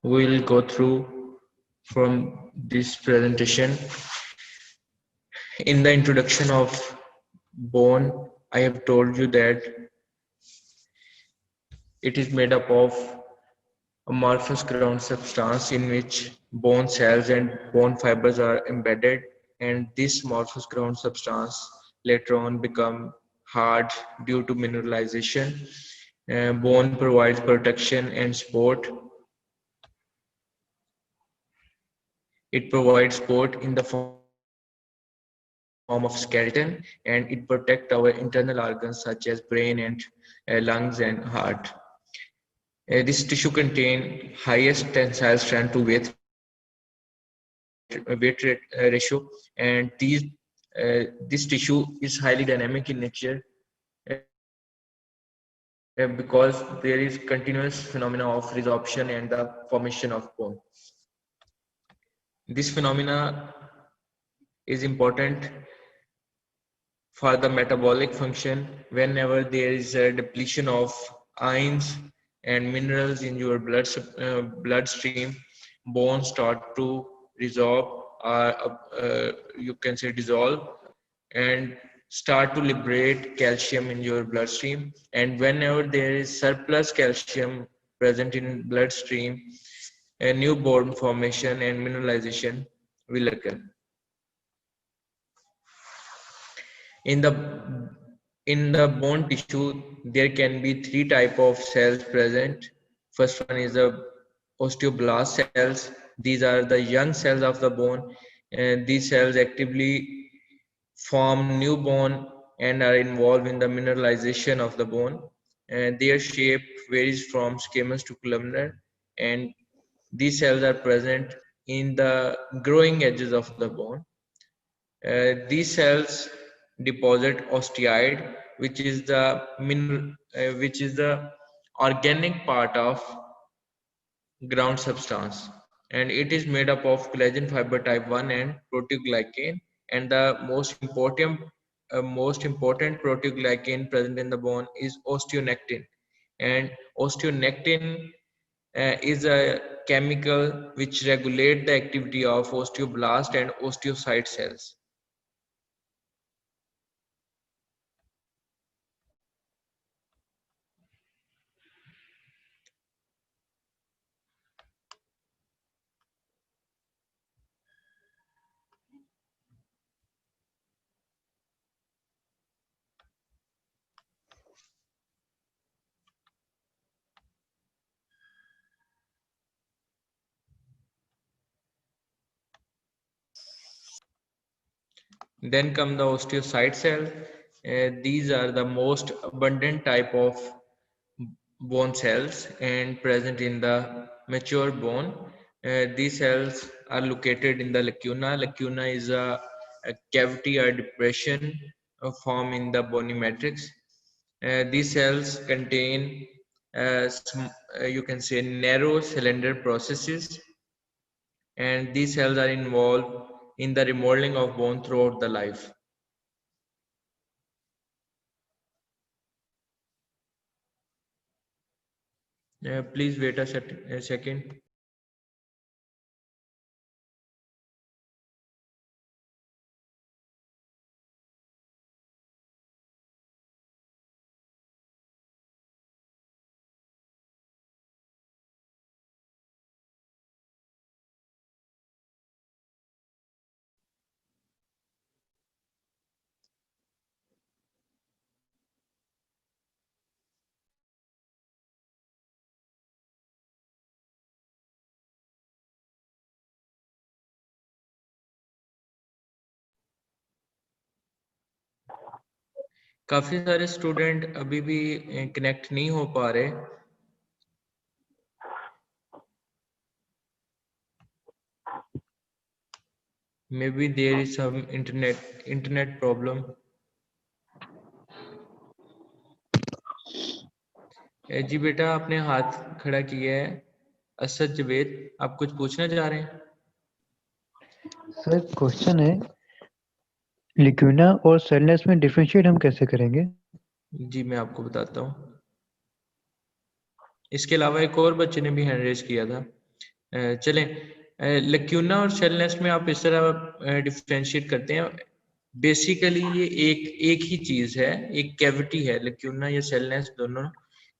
we will go through from this presentation. In the introduction of bone, I have told you that it is made up of amorphous ground substance in which bone cells and bone fibers are embedded, and this amorphous ground substance later on become hard due to mineralization. Bone provides protection and support. It provides support in the form of skeleton, and it protects our internal organs such as brain and lungs and heart. This tissue contains highest tensile strength to weight ratio, and this tissue is highly dynamic in nature because there is continuous phenomena of resorption and the formation of bone. This phenomena is important for the metabolic function. Whenever there is a depletion of ions and minerals in your bloodstream, bones start to resorb, or you can say dissolve, and start to liberate calcium in your bloodstream. And whenever there is surplus calcium present in bloodstream, a new bone formation and mineralization will occur. In the bone tissue, there can be three type of cells present. First one is the osteoblast cells. These are the young cells of the bone, and these cells actively form new bone and are involved in the mineralization of the bone. And their shape varies from squamous to columnar, and these cells are present in the growing edges of the bone. These cells deposit osteoid, which is the organic part of ground substance, and it is made up of collagen fiber type 1 and proteoglycan. And the most important proteoglycan present in the bone is osteonectin. And osteonectin is a chemical which regulate the activity of osteoblast and osteocyte cells. Then come the osteocyte cell. These are the most abundant type of bone cells and present in the mature bone. These cells are located in the lacuna. Lacuna is a cavity or depression formed in the bony matrix. These cells contain you can say narrow cylinder processes, and these cells are involved in the remodeling of bone throughout the life. Please wait a second. काफी सारे student अभी भी connect नहीं हो पा रहे. Maybe there is some internet problem. जी बेटा, आपने हाथ खड़ा किया है. असद जवेद, आप कुछ पूछना चाह रहे हैं? सर क्वेश्चन है, लिक्विना और सेलनेस में डिफरेंशिएट हम कैसे करेंगे? जी मैं आपको बताता हूँ. इसके अलावा एक और बच्चे ने भी हैंड रेज किया था. चलें, लक्यूना और सेल नेस्ट में आप इस तरह डिफ्रेंशिएट करते हैं। बेसिकली ये एक ही चीज है, एक कैविटी है। लक्यूना या सेल नेस्ट दोनों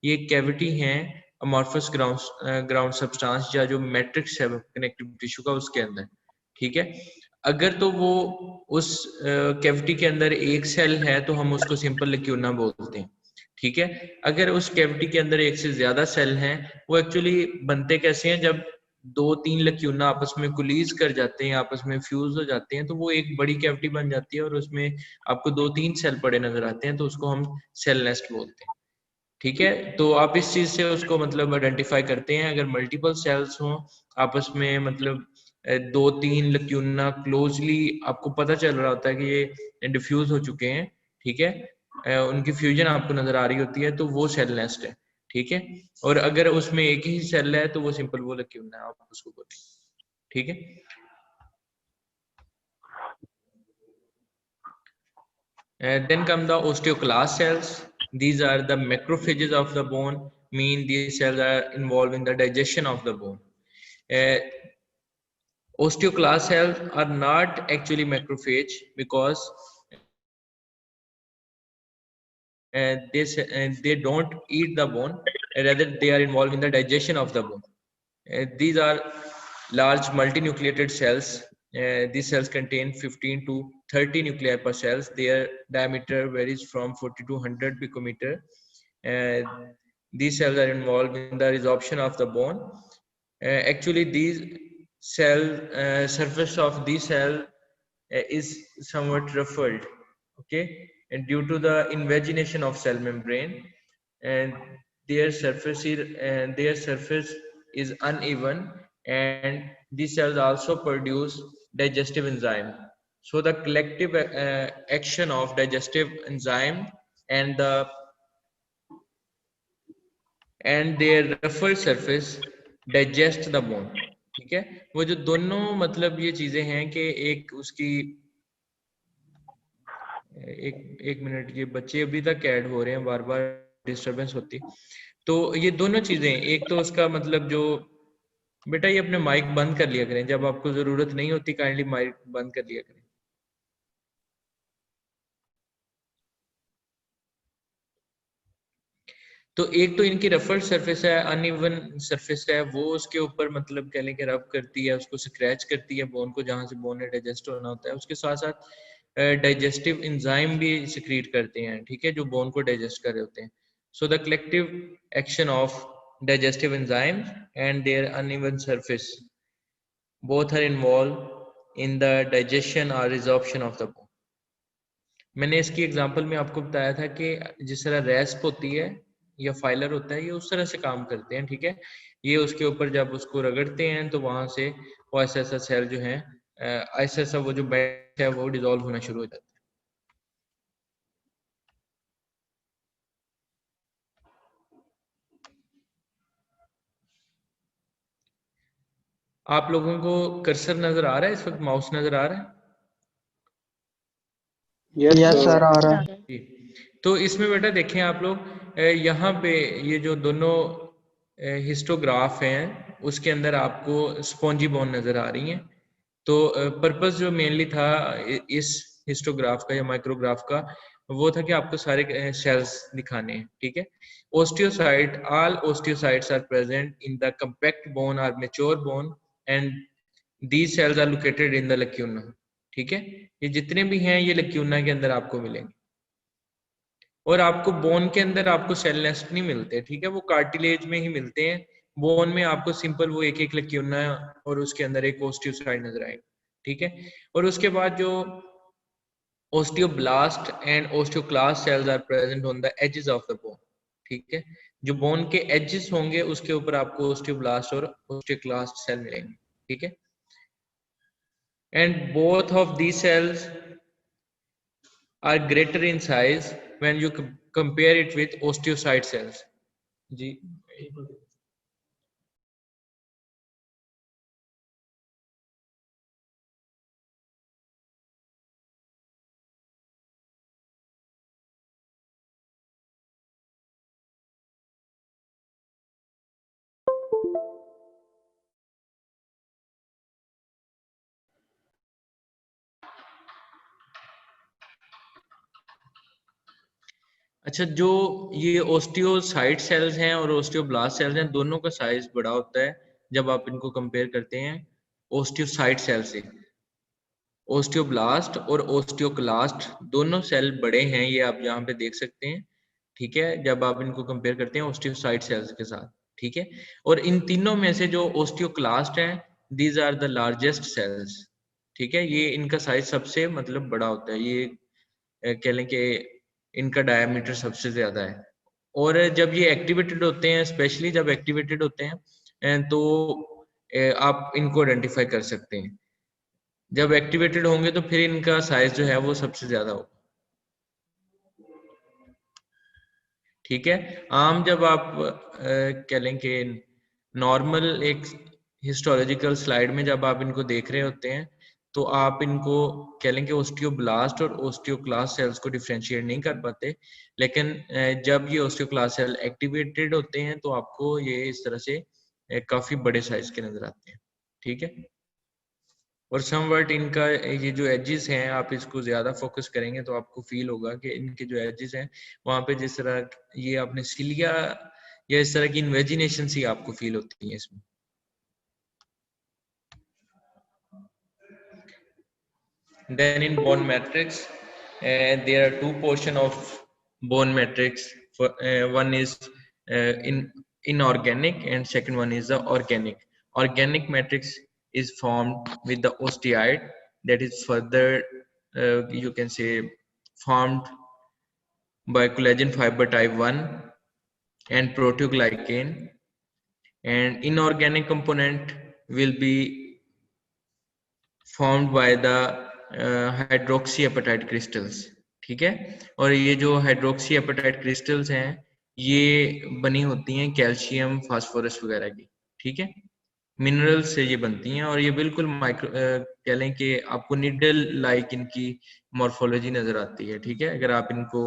ये कैविटी हैं अमॉर्फस ग्राउंड सब्सटेंस या जो मैट्रिक्स है कनेक्टिव टिश्यू का उसके अंदर, ठीक है। अगर तो वो उस कैविटी के अंदर एक सेल है तो हम उसको सिंपल लक्यूना बोलते हैं, ठीक है। अगर उस कैविटी के अंदर एक से ज्यादा सेल हैं, वो एक्चुअली बनते कैसे हैं, जब दो तीन लक्यूना आपस में कुलीज कर जाते हैं, आपस में फ्यूज हो जाते हैं, तो वो एक बड़ी कैविटी बन जाती है और उसमें आपको दो तीन सेल पड़े नजर आते हैं, तो उसको हम सेल नेस्ट बोलते हैं, ठीक है। तो आप इस चीज से उसको मतलब आइडेंटिफाई करते हैं। अगर मल्टीपल सेल्स हों आपस में, मतलब दो तीन लक्यूना क्लोजली आपको पता चल रहा होता है कि ये डिफ्यूज हो चुके हैं, ठीक है, उनकी फ्यूजन आपको नजर आ रही होती है, तो वो सेल नेस्ट है, ठीक है। और अगर उसमें एक ही सेल है तो वो सिंपल वो लक्यूना है, आप उसको बोलें, ठीक है। Then come the osteoclast cells. These are the macrophages of the bone, mean these cells are involved in the digestion of the bone. Uh, Osteoclast cells are not actually macrophage because they don't eat the bone, rather they are involved in the digestion of the bone. These are large multinucleated cells. These cells contain 15 to 30 nuclei per cells. Their diameter varies from 40 to 100 picometer. These cells are involved in the resorption of the bone. Actually, these cell surface of these cell is somewhat ruffled, okay, and due to the invagination of cell membrane, and their surface is uneven, and these cells also produce digestive enzyme. So the collective action of digestive enzyme and their ruffled surface digest the bone, ठीक है। वो जो दोनों मतलब ये चीजें हैं कि एक उसकी एक एक मिनट, ये बच्चे अभी तक ऐड हो रहे हैं, बार बार डिस्टरबेंस होती। तो ये दोनों चीजें, एक तो उसका मतलब जो, बेटा ये अपने माइक बंद कर लिया करें, जब आपको जरूरत नहीं होती काइंडली माइक बंद कर लिया करें। तो एक तो इनकी रफल्ड सरफेस है, अनइवन सरफेस है, वो उसके ऊपर मतलब कह लें कि रब करती है, उसको स्क्रैच करती है बोन को, जहां से बोन ने डाइजेस्ट होना होता है। उसके साथ साथ डाइजेस्टिव एंजाइम भी सिक्रीट करते हैं, ठीक है, जो बोन को डाइजेस्ट कर रहे होते हैं। So the collective action of digestive enzymes and their uneven surface both are involved in the digestion or resorption of the bone. मैंने इसकी एग्जांपल में आपको बताया था कि जिस तरह रेस्प होती है या फाइलर होता है, ये उस तरह से काम करते हैं, ठीक है। ये उसके ऊपर जब उसको रगड़ते हैं तो वहां से वो ऐसा ऐसा सेल जो है, ऐसा ऐसा वो जो बैट है वो डिजोल्व होना शुरू हो जाता है। आप लोगों को कर्सर नजर आ रहा है इस वक्त, माउस नजर आ रहा है? यस सर आ रहा है। जी। तो इसमें बेटा देखें आप लोग, यहाँ पे ये जो दोनों हिस्टोग्राफ हैं उसके अंदर आपको स्पॉन्जी बोन नजर आ रही हैं। तो पर्पस जो मेनली था इस हिस्टोग्राफ का या माइक्रोग्राफ का, वो था कि आपको सारे सेल्स दिखाने हैं, ठीक है। Osteocyte, all osteocytes are present in the compact bone और mature bone, and these cells are located in the lacuna, ठीक है। ये जितने भी हैं ये लक्यूना के अंदर आपको मिलेंगे, और आपको बोन के अंदर आपको सेल नेस्ट नहीं मिलते, ठीक है, वो कार्टिलेज में ही मिलते हैं। बोन में आपको सिंपल वो एक एक लक्यूना और उसके अंदर एक ओस्टियोसाइट नजर आएगा, ठीक है। और उसके बाद जो osteoblast and osteoclast cells are present on the edges of the bone, ठीक है। जो बोन के एजेस होंगे उसके ऊपर आपको ओस्टियोब्लास्ट और ओस्टियोक्लास्ट सेल मिलेंगे, ठीक है। And both of these cells are greater in size when you compare it with osteocyte cells. जी। अच्छा, जो ये ओस्टियोसाइट सेल्स हैं और ओस्टियोब्लास्ट सेल्स हैं, दोनों का साइज बड़ा होता है जब आप इनको कंपेयर करते हैं ओस्टियोसाइट सेल से। ओस्टियोब्लास्ट और ओस्टियोक्लास्ट दोनों सेल बड़े हैं, ये आप यहाँ पे देख सकते हैं, ठीक है, जब आप इनको कंपेयर करते हैं ओस्टियोसाइट सेल्स के साथ, ठीक है। और इन तीनों में से जो ओस्टियोक्लास्ट हैं, these are the largest cells, ठीक है, ये इनका साइज सबसे मतलब बड़ा होता है, ये कह लें कि इनका डायमीटर सबसे ज्यादा है। और जब ये एक्टिवेटेड होते हैं, स्पेशली जब एक्टिवेटेड होते हैं, तो आप इनको आइडेंटिफाई कर सकते हैं। जब एक्टिवेटेड होंगे तो फिर इनका साइज जो है वो सबसे ज्यादा होगा, ठीक है। आम जब आप कह लें कि नॉर्मल एक हिस्टोलॉजिकल स्लाइड में जब आप इनको देख रहे होते हैं, तो आप इनको कह लें कि ओस्टियोब्लास्ट और ओस्टियोक्लास्ट सेल्स को डिफरेंशिएट नहीं कर पाते। लेकिन जब ये ओस्टियोक्लास्ट सेल एक्टिवेटेड होते हैं तो आपको ये इस तरह से काफी बड़े साइज के नजर आते हैं, ठीक है। और समवट इनका ये जो एजेस हैं, आप इसको ज्यादा फोकस करेंगे तो आपको फील होगा कि इनके जो एजेस हैं वहां पे जिस तरह ये आपने सिलिया या इस तरह की इन्वेजिनेशन सी आपको फील होती है इसमें। Then in bone matrix, there are two portion of bone matrix. One is in inorganic and second one is the organic. Organic matrix is formed with the osteoid, that is further you can say formed by collagen fiber type 1 and proteoglycan, and inorganic component will be formed by the hydroxyapatite crystals, ठीक है। और ये जो hydroxy apatite crystals हैं, ये बनी होती हैं कैल्शियम फास्फोरस वगैरह की, ठीक है, मिनरल्स से ये बनती हैं। और ये बिल्कुल माइक्रो कह लें कि आपको नीडल लाइक इनकी मॉर्फोलॉजी नजर आती है, ठीक है। अगर आप इनको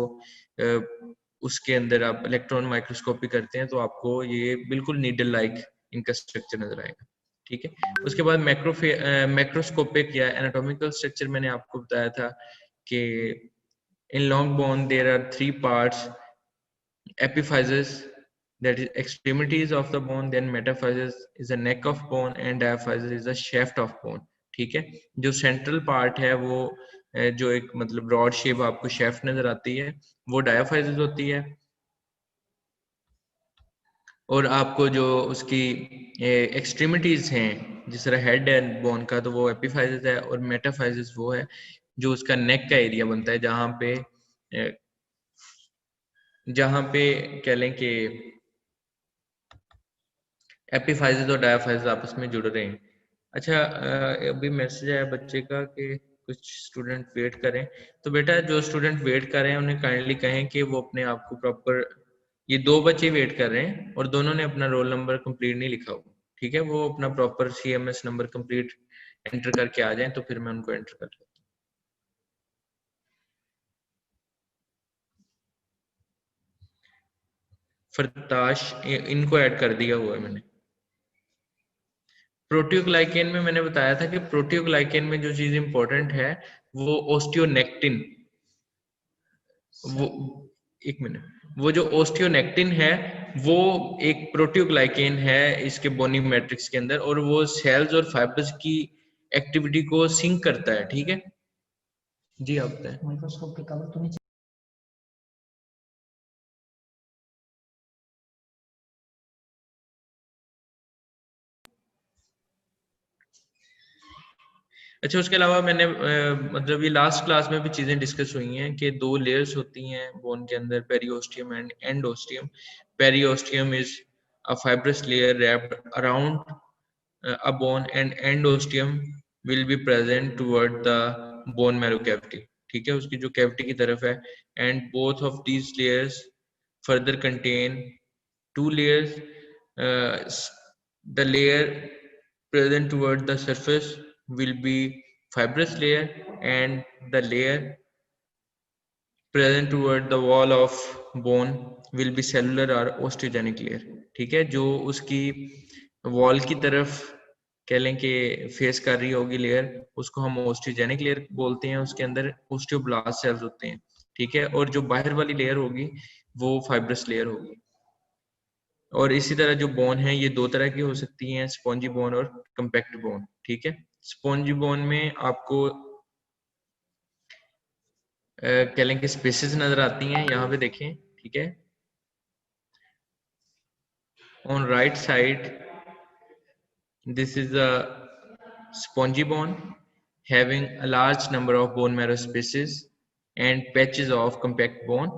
उसके अंदर आप इलेक्ट्रॉन माइक्रोस्कोपी करते हैं तो आपको ये बिल्कुल नीडल लाइक इनका स्ट्रक्चर नजर आएगा, ठीक है। उसके बाद मैक्रोस्कोपिक या एनाटॉमिकल स्ट्रक्चर मैंने आपको बताया था कि in long bone there are 3 parts, epiphysis, that is extremities of the bone, then metaphysis is the neck of bone and diaphysis is the shaft of bone, ठीक है। जो सेंट्रल पार्ट है वो जो एक मतलब ब्रॉड शेप आपको शेफ्ट नजर आती है वो डायाफाइजिस होती है। और आपको जो उसकी एक्सट्रीमिटीज हैं जिस तरह हेड है बोन का, तो वो एपिफाइजिस है। और मेटाफाइजिस वो है जो उसका नेक का एरिया बनता है, जहाँ पे कह लें कि एपिफाइजिस और डायाफाइजिस आपस में जुड़ रहे हैं। अच्छा, अभी मैसेज आया बच्चे का कि कुछ स्टूडेंट वेट करें, तो बेटा जो स्टूडेंट वेट कर रहे हैं उन्हें काइंडली कहें कि वो अपने आप को प्रॉपर, ये 2 बच्चे वेट कर रहे हैं और दोनों ने अपना रोल नंबर कंप्लीट नहीं लिखा हुआ, ठीक है, वो अपना proper CMS number complete enter करके आ जाएं तो फिर मैं उनको एंटर कर लेता हूँ। फरताश इनको ऐड कर दिया हुआ है मैंने। प्रोटियोग्लाइकेन में मैंने बताया था कि प्रोटियोग्लाइकेन में जो चीज इंपॉर्टेंट है वो ओस्टियोनेक्टिन, वो एक मिनट, वो जो ओस्टियोनेक्टिन है वो एक प्रोटियोग्लाइकेन है इसके बोनी मैट्रिक्स के अंदर, और वो सेल्स और फाइबर्स की एक्टिविटी को सिंक करता है, ठीक है जी। आप बताएं। माइक्रोस्कोप के कवर तो नीचे। अच्छा, उसके अलावा मैंने मतलब ये लास्ट क्लास में भी चीजें डिस्कस हुई हैं कि 2 लेयर्स होती हैं बोन के अंदर, periosteum and endosteum. Periosteum is a fibrous layer wrapped around a bone and endosteum will be present toward the bone marrow cavity, ठीक है, उसकी जो कैविटी की तरफ है। and both of these layers further contain 2 layers, the layer present toward the surface will be fibrous layer and the layer present toward the wall of bone will be cellular or osteogenic layer, ठीक है। जो उसकी wall की तरफ कह लें कि face कर रही होगी लेयर, उसको हम ओस्टियोजेनिक लेयर बोलते हैं, उसके अंदर ओस्टियोब्लास्ट सेल्स होते हैं, ठीक है, और जो बाहर वाली लेयर होगी वो फाइब्रस लेयर होगी। और इसी तरह जो बोन है ये दो तरह की हो सकती हैं, स्पॉन्जी बोन और कंपैक्ट बोन। ठीक है, स्पॉन्जी बोन में आपको कह लें कि स्पेसेस नजर आती हैं, यहाँ पे देखें। ठीक है, on right side this is a spongy bone having a large number of bone marrow spaces and patches of compact bone,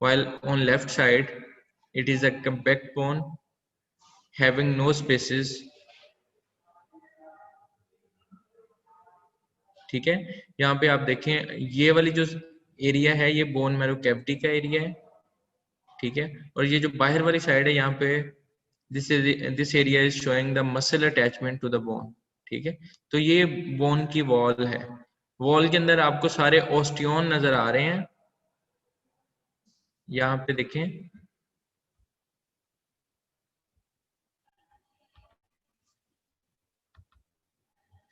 while on left side it is a compact bone having no spaces। ठीक है, यहाँ पे आप देखें ये वाली जो area है ये बोन मैरो कैविटी का एरिया है। ठीक है, और ये जो बाहर वाली साइड है यहाँ पे this area is showing the muscle attachment to the bone. ठीक है, तो ये बोन की वॉल है। वॉल के अंदर आपको सारे ओस्टियोन नजर आ रहे हैं, यहाँ पे देखें।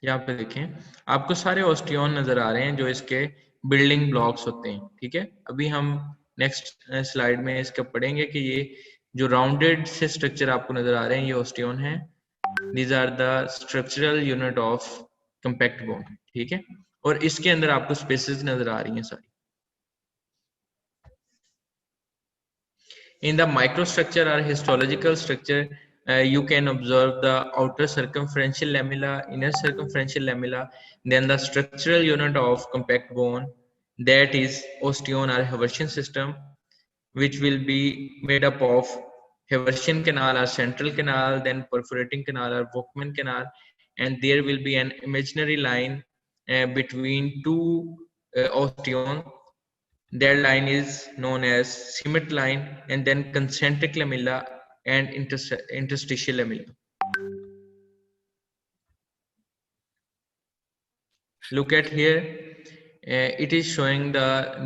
यहाँ पे देखें आपको सारे ओस्टियोन नजर आ रहे हैं जो इसके बिल्डिंग ब्लॉक्स होते हैं। ठीक है, अभी हम नेक्स्ट स्लाइड में इसका पढ़ेंगे कि ये जो राउंडेड से स्ट्रक्चर आपको नजर आ रहे हैं ये ओस्टियोन है। These are the structural unit of compact bone। ठीक है, और इसके अंदर आपको स्पेसेस नजर आ रही हैं सारी। In the microstructure or histological structure, you can observe the outer circumferential lamella, inner circumferential lamella, then the structural unit of compact bone, that is osteon or Haversian system, which will be made up of Haversian canal or central canal, then perforating canal or Volkmann canal, and there will be an imaginary line between two osteon. That line is known as cement line, and then concentric lamella and interstitial lamella. Look at here, it is showing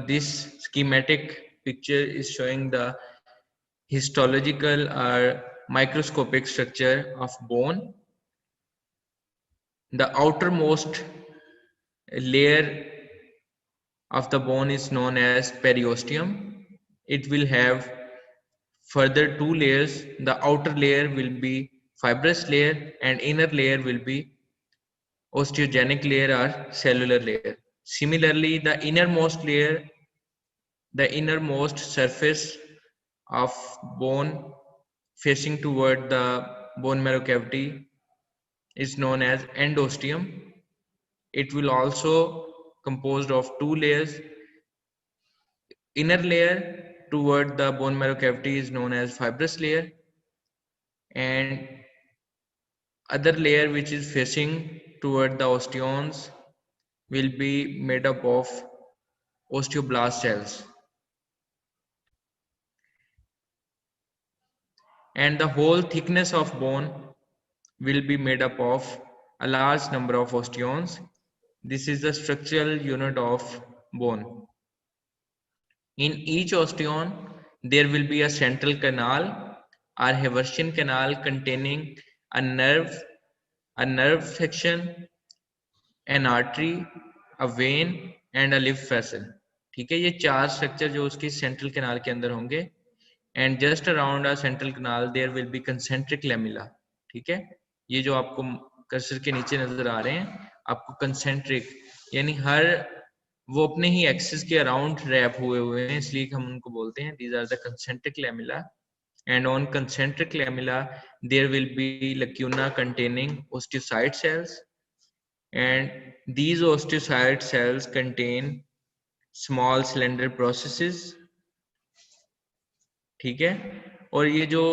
this schematic picture is showing the histological or microscopic structure of bone. The outermost layer of the bone is known as periosteum. It will have further two layers. The outer layer will be fibrous layer and inner layer will be osteogenic layer or cellular layer. Similarly, the innermost surface of bone facing toward the bone marrow cavity is known as endosteum. It will also composed of two layers. Inner layer toward the bone marrow cavity is known as fibrous layer, and other layer which is facing toward the osteons will be made up of osteoblast cells. And the whole thickness of bone will be made up of a large number of osteons. This is the structural unit of bone. In each osteon, there will be a central canal or Haversian canal containing a nerve section, an artery, a vein and a lymph vessel. ठीक है, ये चार structure जो उसकी central canal के अंदर होंगे। And just around a central canal there will be concentric lamella. ठीक है, ये जो आपको कर्सर के नीचे नजर आ रहे हैं आपको कंसेंट्रिक यानी हर वो अपने ही एक्सिस के अराउंड रैप हुए हैं, इसलिए हम उनको बोलते हैं these are the concentric lamella. And on concentric lamella there will be lacuna containing osteocyte cells, and these osteocyte cells contain small slender processes। ठीक है, और ये जो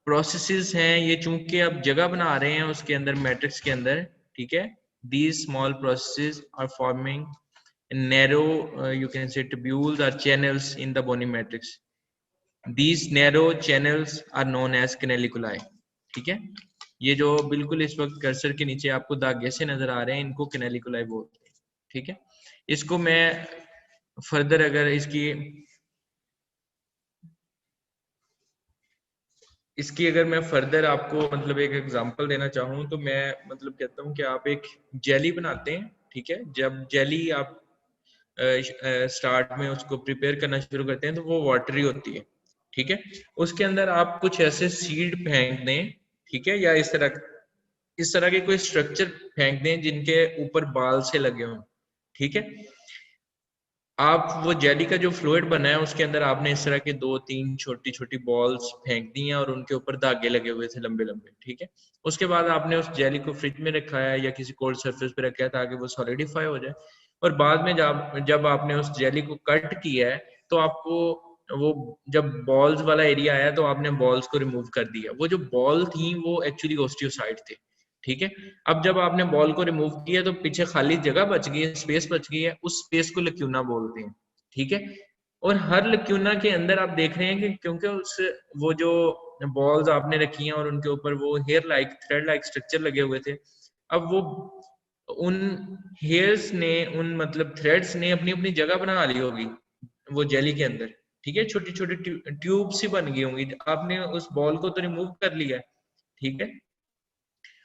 प्रोसेसेस हैं ये चूंकि अब जगह बना रहे हैं उसके अंदर मैट्रिक्स के अंदर। ठीक है, these small processes are forming narrow you can say tubules or channels in the bony matrix. These narrow channels are known as canaliculi। ठीक है, ये जो बिल्कुल इस वक्त कर्सर के नीचे आपको धागे से नजर आ रहे हैं इनको canaliculi बोलते हैं। ठीक है, इसको मैं फर्दर अगर इसकी अगर मैं फर्दर आपको मतलब एक एग्जांपल देना चाहूँ तो मैं मतलब कहता हूँ कि आप एक जेली बनाते हैं। ठीक है, जब जेली आप स्टार्ट में उसको प्रिपेयर करना शुरू करते हैं तो वो वाटरी होती है, ठीक है। उसके अंदर आप कुछ ऐसे सीड फेंक दें, ठीक है, या इस तरह के कोई स्ट्रक्चर फेंक दें जिनके ऊपर बाल से लगे हों, ठीक है। आप वो जेली का जो फ्लूइड बना है उसके अंदर आपने इस तरह के 2-3 छोटी छोटी बॉल्स फेंक दी हैं और उनके ऊपर धागे लगे हुए थे लंबे लंबे, ठीक है। उसके बाद आपने उस जेली को फ्रिज में रखा है या किसी कोल्ड सरफेस पे रखा है ताकि वो सॉलिडिफाई हो जाए, और बाद में जब आपने उस जेली को कट किया है तो आपको वो जब बॉल्स वाला एरिया आया तो आपने बॉल्स को रिमूव कर दिया। वो जो बॉल थी वो एक्चुअली ओस्टियोसाइट थे, ठीक है। अब जब आपने बॉल को रिमूव किया तो पीछे खाली जगह बच गई है, स्पेस बच गई है, उस स्पेस को लक्यूना बोलते हैं, ठीक है। और हर लक्यूना के अंदर आप देख रहे हैं कि क्योंकि उस वो जो बॉल्स आपने रखी हैं और उनके ऊपर वो hair like thread like structure लगे हुए थे, अब वो उन हेयर्स ने उन मतलब थ्रेड्स ने अपनी अपनी जगह बना ली होगी वो जेली के अंदर, ठीक है। छोटी छोटी ट्यूब सी बन गई होंगी, आपने उस बॉल को तो रिमूव कर लिया, ठीक है।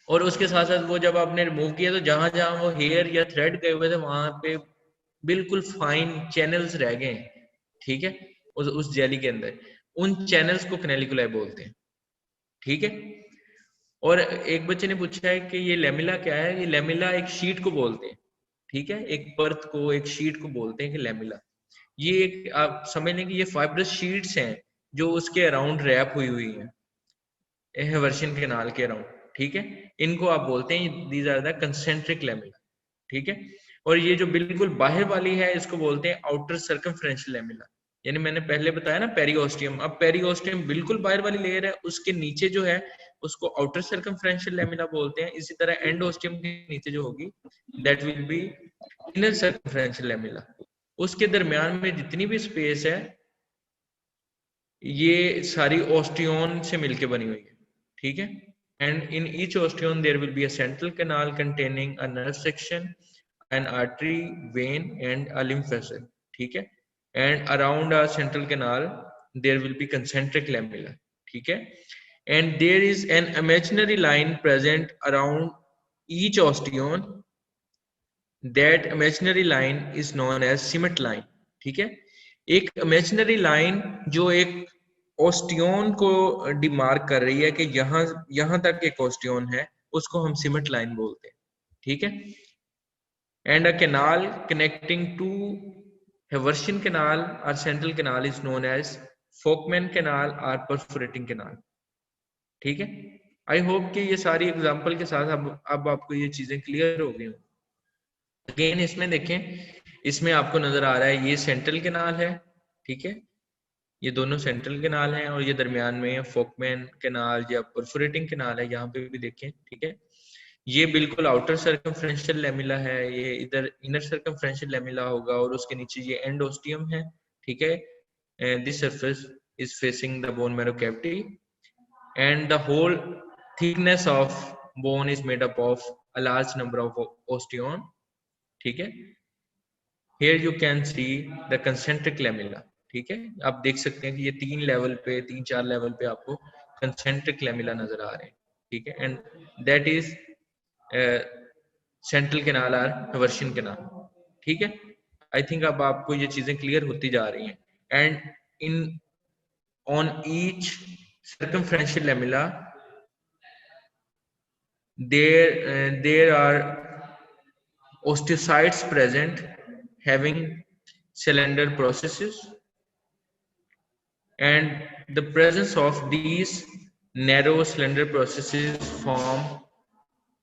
और उसके साथ साथ वो जब आपने रिमूव किया तो जहां जहां वो हेयर या थ्रेड गए हुए थे वहां पे बिल्कुल फाइन चैनल्स रह गए हैं, ठीक है, उस जेली के अंदर। उन चैनल्स को कैनेलिकुलाई बोलते हैं, ठीक है। और एक बच्चे ने पूछा है कि ये लेमिला क्या है। ये लेमिला एक शीट को बोलते हैं, ठीक है, एक परत को, एक शीट को बोलते हैं कि लेमिला। ये एक आप समझ लें कि ये फाइब्रस शीट्स हैं जो उसके अराउंड रैप हुई हुई हैं हेवर्शियन कैनाल के अराउंड, ठीक है। इनको आप बोलते हैं these are the concentric lamella, ठीक है। और ये जो बिल्कुल बाहर वाली है इसको बोलते हैं आउटर सर्कमफ्रेंशियल लेमिला। यानी मैंने पहले बताया ना पेरिओस्टियम, अब पेरिओस्टियम बिल्कुल बाहर वाली लेयर है, उसके नीचे जो है उसको आउटर सर्कमफ्रेंशियल लेमिला बोलते हैं। इसी तरह एंडोस्टियम के नीचे जो होगी that will be inner circumferential lamella. उसके दरमियान में जितनी भी स्पेस है ये सारी ओस्टियोन से मिलके बनी हुई है, ठीक है। And in each osteon there will be a central canal containing a nerve section, an artery, vein and a lymph vessel, ठीक है। And around a central canal there will be concentric lamella, ठीक है। And there is an imaginary line present around each osteon. That imaginary line is known as cement line, ठीक है। एक imaginary line जो एक ओस्टियोन को डिमार्क कर रही है कि यहां तक एक ओस्टियोन है, उसको हम सीमेंट लाइन बोलते हैं, ठीक है। And a canal connecting to haversian canal और central canal is known as Volkmann canal और परफोरेटिंग कैनाल, ठीक है। आई होप कि ये सारी एग्जांपल के साथ अब आपको ये चीजें क्लियर हो गई हों। अगेन इसमें देखें, इसमें आपको नजर आ रहा है ये सेंट्रल कैनाल है, ठीक है, ये दोनों सेंट्रल कैनाल हैं, और ये दरमियान में फोकमैन कैनाल या परफोरेटिंग कैनाल है, यहाँ पे भी देखें, ठीक है। ये बिल्कुल आउटर सर्कमफ्रेंशियल लेमिला है, ये इधर इनर सर्कमफ्रेंशियल लेमिला होगा, और उसके नीचे ये एंडोस्टियम है, ठीक है। This surface is facing the bone marrow cavity and the whole thickness of bone is made up of a large number of osteon, ठीक है। Here you can see the concentric lamella, ठीक है। आप देख सकते हैं कि ये 3-4 लेवल पे आपको concentric lamella नजर आ रहे हैं, ठीक है। And that is central canal और हेवर्शियन कैनाल, ठीक है। आई थिंक अब आपको ये चीजें क्लियर होती जा रही हैं। And in on each circumferential lamella there are osteocytes present having cylinder processes, and the presence of these narrow cylinder processes form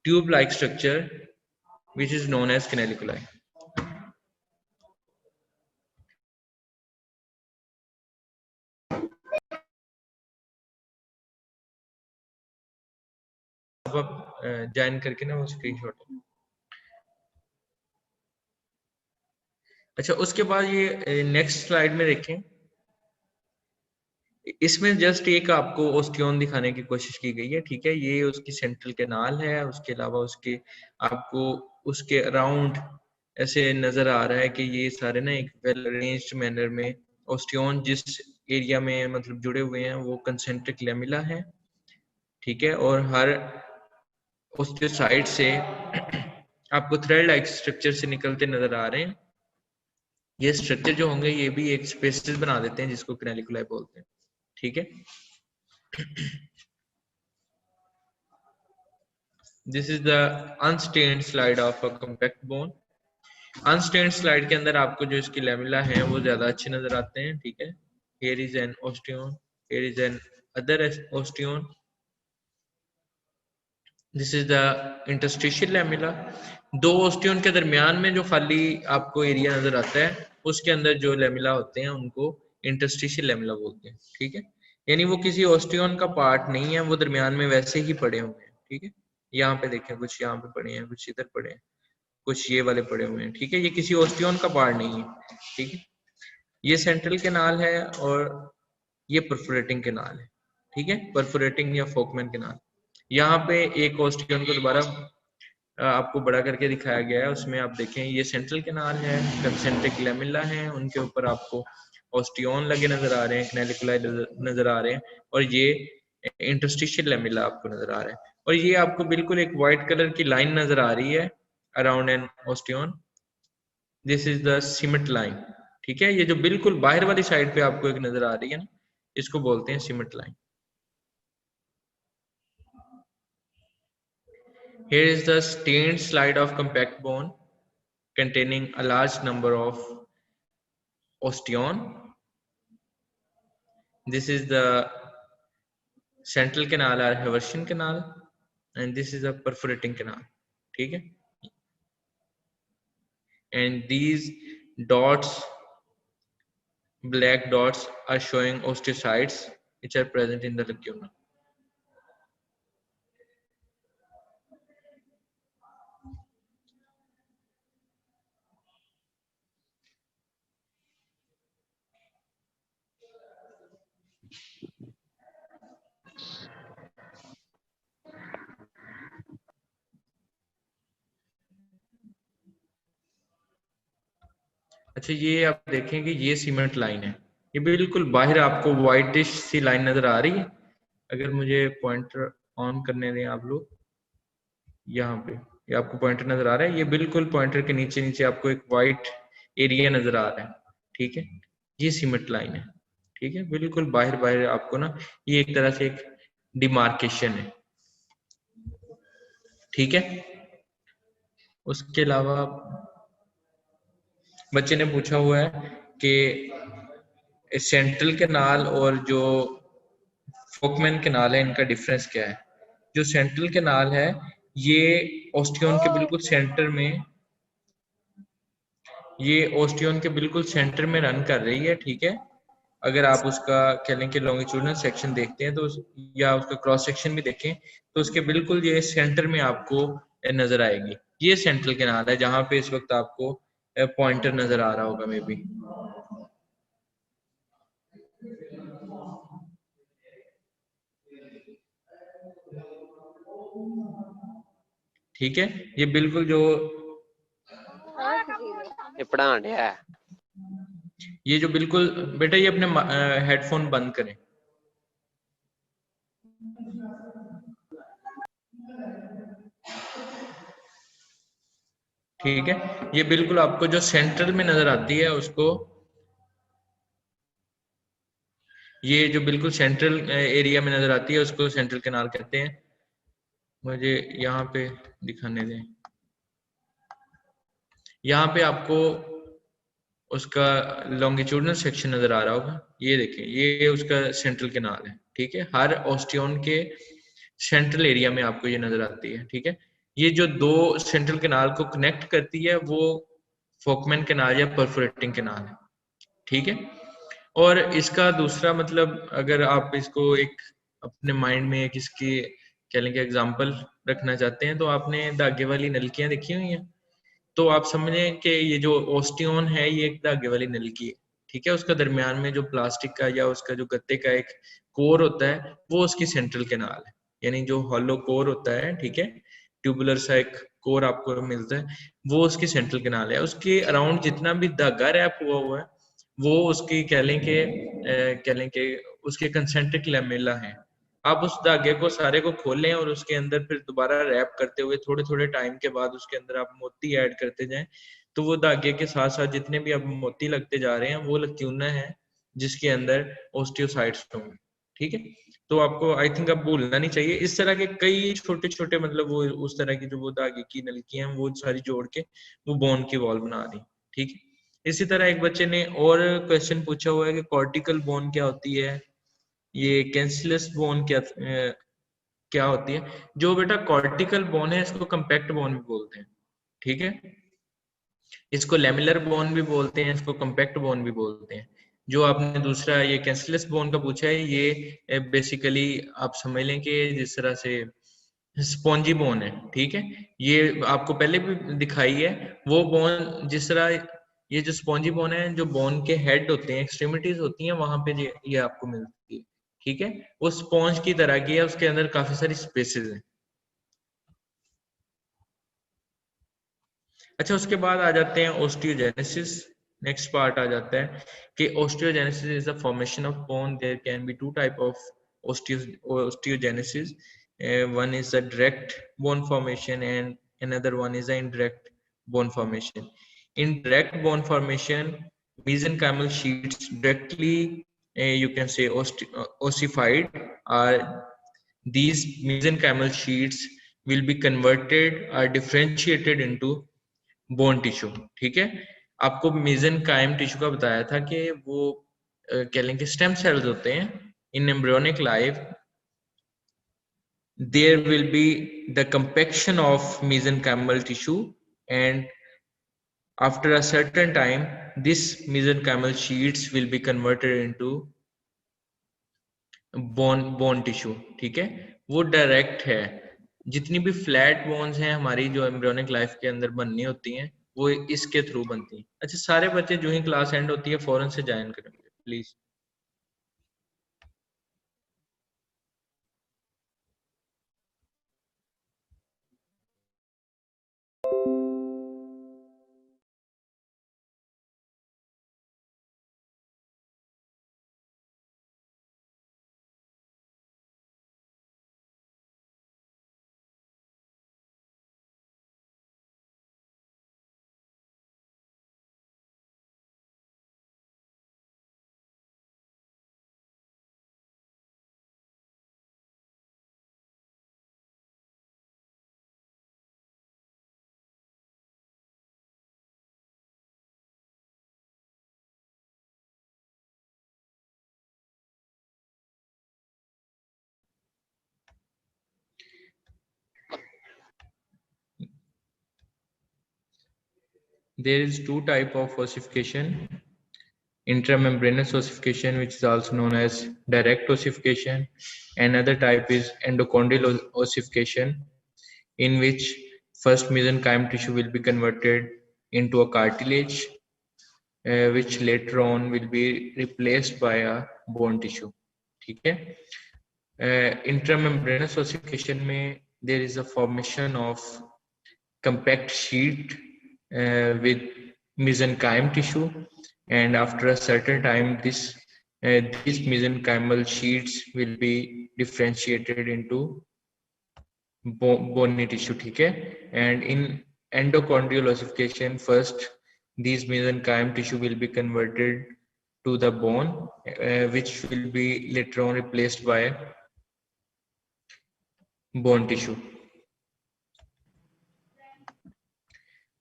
tube-like structure which is known as canaliculi. अब आप ज्वाइन करके ना वो screenshot. अच्छा, उसके बाद ये next slide में देखें, इसमें जस्ट एक आपको ओस्टियोन दिखाने की कोशिश की गई है, ठीक है। ये उसकी सेंट्रल कैनाल है, उसके अलावा उसके आपको उसके अराउंड ऐसे नजर आ रहा है कि ये सारे ना एक वेल अरेंज्ड मैनर में ओस्टियोन जिस एरिया में मतलब जुड़े हुए हैं वो कंसेंट्रिक लेमिला है, ठीक है। और हर ओस्टियोसाइट से आपको थ्रेड लाइक स्ट्रक्चर से निकलते नजर आ रहे हैं, ये स्ट्रक्चर जो होंगे ये भी एक स्पेसिस बना देते हैं जिसको कैनालिकुलाई बोलते हैं, ठीक है। This is the unstained slide of a compact bone. Unstained slide के अंदर आपको जो इसकी लेमिला है वो ज्यादा अच्छे नजर आते हैं, ठीक है। Here is an osteon, here is another osteon, this is the interstitial lamella. दो ओस्टियोन के दरमियान में जो खाली आपको एरिया नजर आता है उसके अंदर जो लेमिला होते हैं उनको इंटरस्टिशियल लेमिला बोलते हैं, ठीक है। यानी वो किसी ओस्टियोन का पार्ट नहीं है, वो दरमियान में वैसे ही पड़े हुए हैं, ठीक है। यहाँ पे देखें, कुछ यहाँ पे पड़े हैं, कुछ इधर पड़े हैं, कुछ ये वाले पड़े हुए हैं, ठीक है। ये किसी ओस्टियोन का पार्ट नहीं है, ठीक है। ये सेंट्रल कैनाल है और ये परफोरेटिंग कैनाल है, ठीक है। परफोरेटिंग या फोकमैन कैनाल। यहाँ पे एक ओस्टियोन को दोबारा आपको बड़ा करके दिखाया गया है, उसमें आप देखें ये सेंट्रल कैनाल है, कंसेंट्रिक लेमिला है, उनके ऊपर आपको ओस्टियोन लगे नजर आ रहे हैं, कैनालिकुलाई नजर आ रहे हैं, और ये इंटरस्टिशियल लेमिला आपको नजर आ रहा है। और ये आपको बिल्कुल एक व्हाइट कलर की लाइन नजर आ रही है around an osteon, this is the cement line, ठीक है। ये जो बिल्कुल बाहर वाली साइड पे आपको एक नजर आ रही है ना, इसको बोलते हैं सिमेट line. Here is the stained slide of compact bone containing a large number of osteon. This is the central canal or Haversian canal, and this is a perforating canal, ठीक है। And these dots, black dots, are showing osteocytes which are present in the lacuna. अच्छा, ये आप देखें कि ये cement line है, ये बिल्कुल बाहर आपको व्हाइटिश सी लाइन नजर आ रही है। अगर मुझे पॉइंटर ऑन करने दें आप लोग, यहाँ पे ये आपको पॉइंटर नजर आ रहा है, ये बिल्कुल पॉइंटर के नीचे नीचे आपको एक व्हाइट एरिया नजर आ रहा है, ठीक है। ये सीमेंट लाइन है, ठीक है। बिल्कुल बाहर बाहर आपको ना ये एक तरह से एक डिमार्केशन है, ठीक है। उसके अलावा बच्चे ने पूछा हुआ है कि सेंट्रल कैनाल और जो फोकमैन कैनाल है इनका डिफरेंस क्या है। जो सेंट्रल कैनाल है ये ओस्टियोन के बिल्कुल सेंटर में, ये ओस्टियोन के बिल्कुल सेंटर में रन कर रही है, ठीक है। अगर आप उसका कह लें कि लॉन्गिट्यूडनल सेक्शन देखते हैं तो या उसका क्रॉस सेक्शन भी देखें तो उसके बिल्कुल ये सेंटर में आपको नजर आएगी। ये सेंट्रल कैनाल है जहां पे इस वक्त आपको पॉइंटर नजर आ रहा होगा मे बी, ठीक है। ये बिल्कुल जो ये पढ़ाने है, ये जो बिल्कुल बेटा ये अपने हेडफोन बंद करें, ठीक है। ये बिल्कुल आपको जो सेंट्रल में नजर आती है उसको, ये जो बिल्कुल सेंट्रल एरिया में नजर आती है उसको सेंट्रल कैनाल कहते हैं। मुझे यहाँ पे दिखाने दें, यहाँ पे आपको उसका लॉन्गिट्यूडनल सेक्शन नजर आ रहा होगा, ये देखें ये उसका सेंट्रल कैनाल है, ठीक है। हर ओस्टियोन के सेंट्रल एरिया में आपको ये नजर आती है, ठीक है। ये जो दो सेंट्रल कैनाल को कनेक्ट करती है वो फोकमैन कैनाल या परफोरेटिंग कैनाल है, ठीक है। और इसका दूसरा मतलब अगर आप इसको एक अपने माइंड में एक इसकी कह लेंगे एग्जाम्पल रखना चाहते हैं तो आपने धागे वाली नलकियां देखी हुई हैं, तो आप समझें कि ये जो ओस्टियोन है ये एक धागे वाली नलकी है, ठीक है। उसका दरमियान में जो प्लास्टिक का या उसका जो गत्ते का एक कोर होता है वो उसकी सेंट्रल कैनाल है, यानी जो हॉलो कोर होता है, ठीक है, ट्यूबुलर सा एक कोर आपको मिलता है, वो उसकी सेंट्रल कैनाल है। उसके अराउंड जितना भी धागा रैप हुआ है वो उसकी कह लें कि उसके कंसेंट्रिक लेमेला है, आप उस धागे को सारे को खोलें और उसके अंदर फिर दोबारा रैप करते हुए थोड़े थोड़े टाइम के बाद उसके अंदर आप मोती ऐड करते जाएं, तो वो धागे के साथ साथ जितने भी आप मोती लगते जा रहे हैं वो लक्यूना है जिसके अंदर ओस्टियोसाइट्स होंगे। ठीक है, तो आपको आई थिंक अब भूलना नहीं चाहिए। इस तरह के कई छोटे छोटे मतलब वो उस तरह की जो वो धागे की नलकियां हैं वो सारी जोड़ के वो बोन की वॉल बना रही। ठीक है, इसी तरह एक बच्चे ने और क्वेश्चन पूछा हुआ है कि कॉर्टिकल बोन क्या होती है, ये कैंसिलस बोन क्या होती है। जो बेटा कॉर्टिकल बोन है इसको कंपैक्ट बोन भी बोलते हैं। ठीक है, इसको लेमिलर बोन भी बोलते हैं, इसको कंपैक्ट बोन भी बोलते हैं। जो आपने दूसरा ये कैंसिलस बोन का पूछा है ये बेसिकली आप समझ लें कि जिस तरह से स्पॉन्जी बोन है। ठीक है, ये आपको पहले भी दिखाई है वो बोन जिस तरह ये जो स्पॉन्जी बोन है जो बोन के हेड होते हैं एक्सट्रीमिटीज होती हैं वहां पे ये आपको मिलती है। ठीक है, वो स्पॉन्ज की तरह की है, उसके अंदर काफी सारी स्पेसेस हैं। अच्छा, उसके बाद आ जाते हैं ओस्टियोजेनेसिस। नेक्स्ट पार्ट आ जाता है कि osteogenesis is the formation of bone. There can be two type of osteogenesis. One is a direct bone formation and another one is an indirect bone formation. In direct bone formation, mesenchymal sheets directly you can say ossified, are these mesenchymal sheets will be converted or differentiated into bone tissue. ठीक है, आपको mesenchyme tissue का बताया था कि वो कह लें कि स्टेम सेल्स होते हैं। In embryonic life there will be the compaction of mesenchymal tissue, and after a certain time this mesenchymal sheets will be converted into bone tissue. ठीक है, वो डायरेक्ट है। जितनी भी फ्लैट बोन्स हैं हमारी जो एम्ब्रियोनिक लाइफ के अंदर बननी होती हैं वो इसके थ्रू बनती हैं। अच्छा, सारे बच्चे जो ही क्लास एंड होती है फौरन से ज्वाइन करेंगे please. There is two type of ossification: intramembranous ossification, which is also known as direct ossification. Another type is endochondral ossification, in which first mesenchyme tissue will be converted into a cartilage, which later on will be replaced by a bone tissue. ठीक है, intramembranous ossification में there is a formation of compact sheet with mesenchyme tissue, and after a certain time these mesenchymal sheets will be differentiated into bony tissue. ठीक है, and in endochondral ossification first these mesenchyme tissue will be converted to the bone, which will be later on replaced by bone tissue.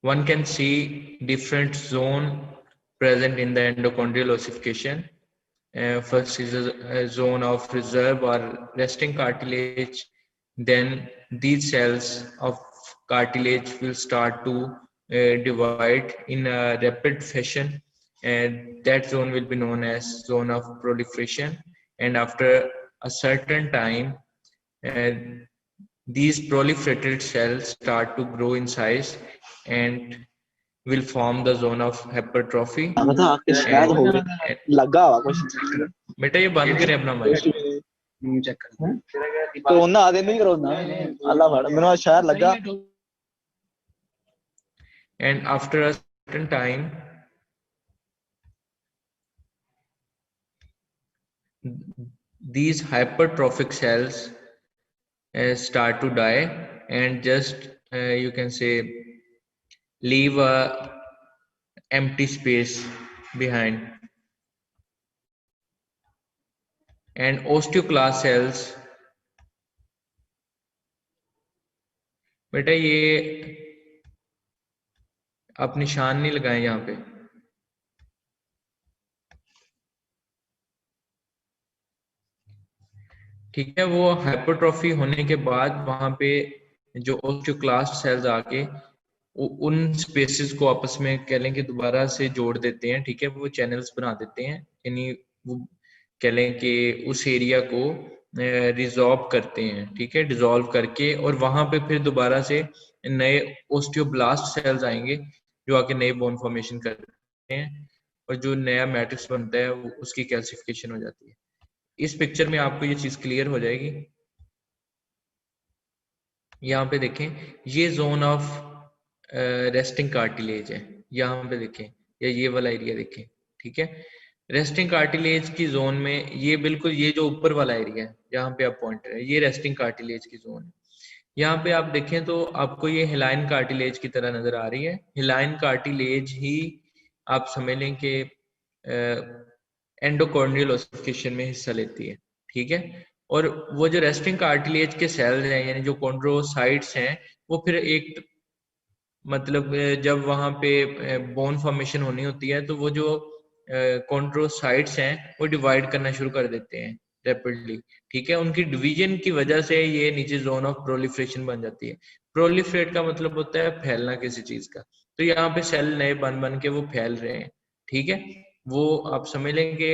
One can see different zone present in the endochondral ossification. First is a zone of reserve or resting cartilage. Then these cells of cartilage will start to divide in a rapid fashion, and that zone will be known as zone of proliferation. And after a certain time, uh, these proliferated cells start to grow in size and will form the zone of hypertrophy. लगा हुआ कुछ बेटा ये बंद करें अपना mic. Check कर corona आदे नहीं कोरोना अल्लाह वाला मेरा शायद लगा। And after a certain time these hypertrophic cells start to die and just you can say leave a empty space behind. And osteoclast cells, बेटा ये आप निशान नहीं लगाएं यहाँ पे, ठीक है। वो हाइपरट्रॉफी होने के बाद वहां पे जो ओस्टियोक्लास्ट सेल्स आके उन स्पेसेस को आपस में कह लें कि दोबारा से जोड़ देते हैं, ठीक है। वो चैनल्स बना देते हैं, यानी वो कह लें कि उस एरिया को रिजॉल्व करते हैं, ठीक है, डिसॉल्व करके, और वहां पे फिर दोबारा से नए ओस्टियोब्लास्ट सेल्स आएंगे जो आके नए बोन फॉर्मेशन करते हैं, और जो नया मैट्रिक्स बनता है उसकी कैल्सिफिकेशन हो जाती है। इस पिक्चर में आपको ये चीज क्लियर हो जाएगी। यहाँ पे देखें, ये जोन ऑफ रेस्टिंग कार्टिलेज है, यहाँ पे देखें, या ये वाला एरिया देखें, ठीक है। रेस्टिंग कार्टिलेज की जोन में ये बिल्कुल ये जो ऊपर वाला एरिया है जहाँ पे आप पॉइंटर है, ये रेस्टिंग कार्टिलेज की जोन है। यहाँ पे आप देखें तो आपको ये हिलाइन कार्टिलेज की तरह नजर आ रही है। हिलाइन कार्टिलेज ही आप समझ लें कि एंडोकॉर्नियल ओसिफिकेशन में हिस्सा लेती है, ठीक है। और वो जो रेस्टिंग कार्टिलेज के सेल्स हैं, यानी जो कॉन्ड्रोसाइट्स हैं, वो फिर एक मतलब जब वहां पे बोन फॉर्मेशन होनी होती है तो वो जो कॉन्ड्रोसाइट्स हैं वो डिवाइड करना शुरू कर देते हैं रैपिडली, ठीक है। उनकी डिवीजन की वजह से ये नीचे जोन ऑफ प्रोलिफरेशन बन जाती है। प्रोलिफरेट का मतलब होता है फैलना किसी चीज का, तो यहाँ पे सेल नए बन बन के वो फैल रहे हैं, ठीक है। वो आप समझ लेंगे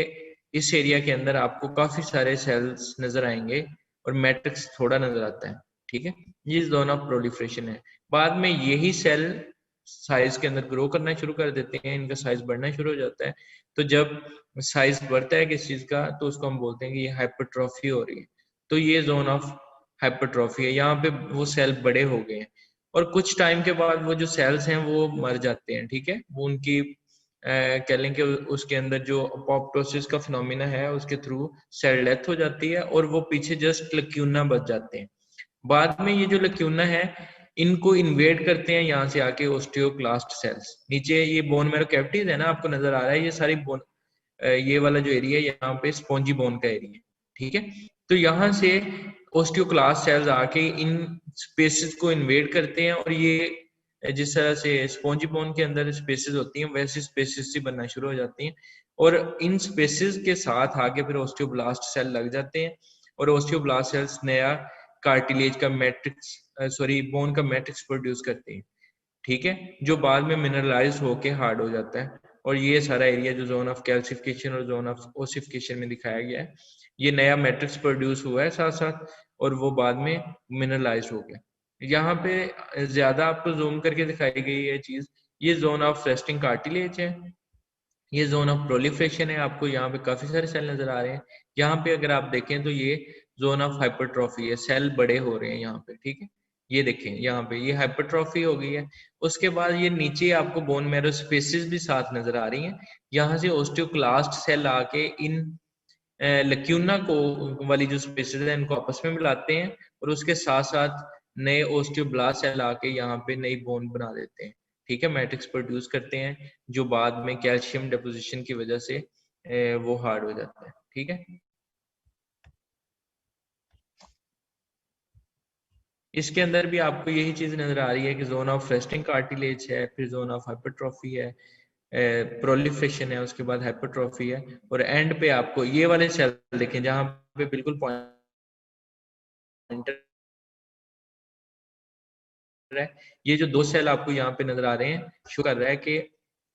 इस एरिया के अंदर आपको काफी सारे सेल्स नजर आएंगे और मैट्रिक्स थोड़ा नजर आता है, ठीक है। ये जोन ऑफ प्रोलिफरेशन है। बाद में यही सेल साइज के अंदर ग्रो करना शुरू कर देते हैं, इनका साइज बढ़ना शुरू हो जाता है। तो जब साइज बढ़ता है किसी चीज का तो उसको हम बोलते हैं कि ये हाइपरट्रॉफी हो रही है। तो ये जोन ऑफ हाइपरट्रॉफी है, यहाँ पे वो सेल बड़े हो गए हैं और कुछ टाइम के बाद वो जो सेल्स हैं वो मर जाते हैं, ठीक है। वो उनकी कह लें कि उसके अंदर जो अपोप्टोसिस का फिनोमिना है उसके थ्रू सेल डेथ हो जाती है और वो पीछे जस्ट लक्यूना बच जाते हैं। बाद में ये जो लक्यूना है इनको इन्वेड करते हैं यहाँ से आके ओस्टियोक्लास्ट सेल्स। नीचे ये बोन मैरो कैविटीज है ना, आपको नजर आ रहा है, ये सारी बोन, ये वाला जो एरिया है यहाँ पे स्पॉन्जी बोन का एरिया, ठीक है। तो यहाँ से ओस्टियोक्लास्ट सेल्स आके इन स्पेसेस को इन्वेड करते हैं और ये जिस तरह से स्पॉन्जी बोन के अंदर स्पेसेस होती हैं वैसे स्पेसेस से बनना शुरू हो जाती हैं और इन स्पेसेस के साथ आके फिर ओस्टियोब्लास्ट सेल लग जाते हैं और ओस्टियोब्लास्ट सेल्स नया कार्टिलेज का मैट्रिक्स बोन का मैट्रिक्स प्रोड्यूस करते हैं, ठीक है, जो बाद में मिनरलाइज होके हार्ड हो जाता है। और ये सारा एरिया जो जोन ऑफ कैल्सिफिकेशन और जोन ऑफ ओसिफिकेशन में दिखाया गया है, ये नया मैट्रिक्स प्रोड्यूस हुआ है साथ साथ और वो बाद में मिनरलाइज हो गया। यहाँ पे ज्यादा आपको जूम करके दिखाई गई है चीज, ये जोन ऑफ रेस्टिंग कार्टिलेज है, ये जोन ऑफ प्रोलिफरेशन है। आपको यहाँ पे काफी सारे सेल नजर आ रहे हैं। यहाँ पे अगर आप देखें तो ये जोन ऑफ हाइपरट्रॉफी है, सेल बड़े हो रहे हैं यहाँ पे, ठीक है। ये देखें यहाँ पे ये हाइपरट्रॉफी हो गई है। उसके बाद ये नीचे आपको बोन मैरो स्पेसिस भी साथ नजर आ रही हैं। यहाँ से ओस्टियोक्लास्ट सेल आके इन लक्यूना को वाली जो स्पेसिस है इनको आपस में मिलाते हैं और उसके साथ साथ नए ओस्टियोब्लास्ट सेल आके यहाँ पे नई बोन बना देते हैं, ठीक है, मैट्रिक्स प्रोड्यूस करते हैं जो बाद में कैल्शियम डिपोजिशन की वजह से वो हार्ड हो जाता है, ठीक है। इसके अंदर भी आपको यही चीज नजर आ रही है कि जोन ऑफ रेस्टिंग कार्टिलेज है, फिर जोन ऑफ हाइपरट्रॉफी है, प्रोलिफरेशन है, उसके बाद हाइपरट्रॉफी है और एंड पे आपको ये वाले सेल देखें जहां पे बिल्कुल पॉइंटर है। ये जो दो सेल आपको यहाँ पे नजर आ रहे हैं शो कर रहा है कि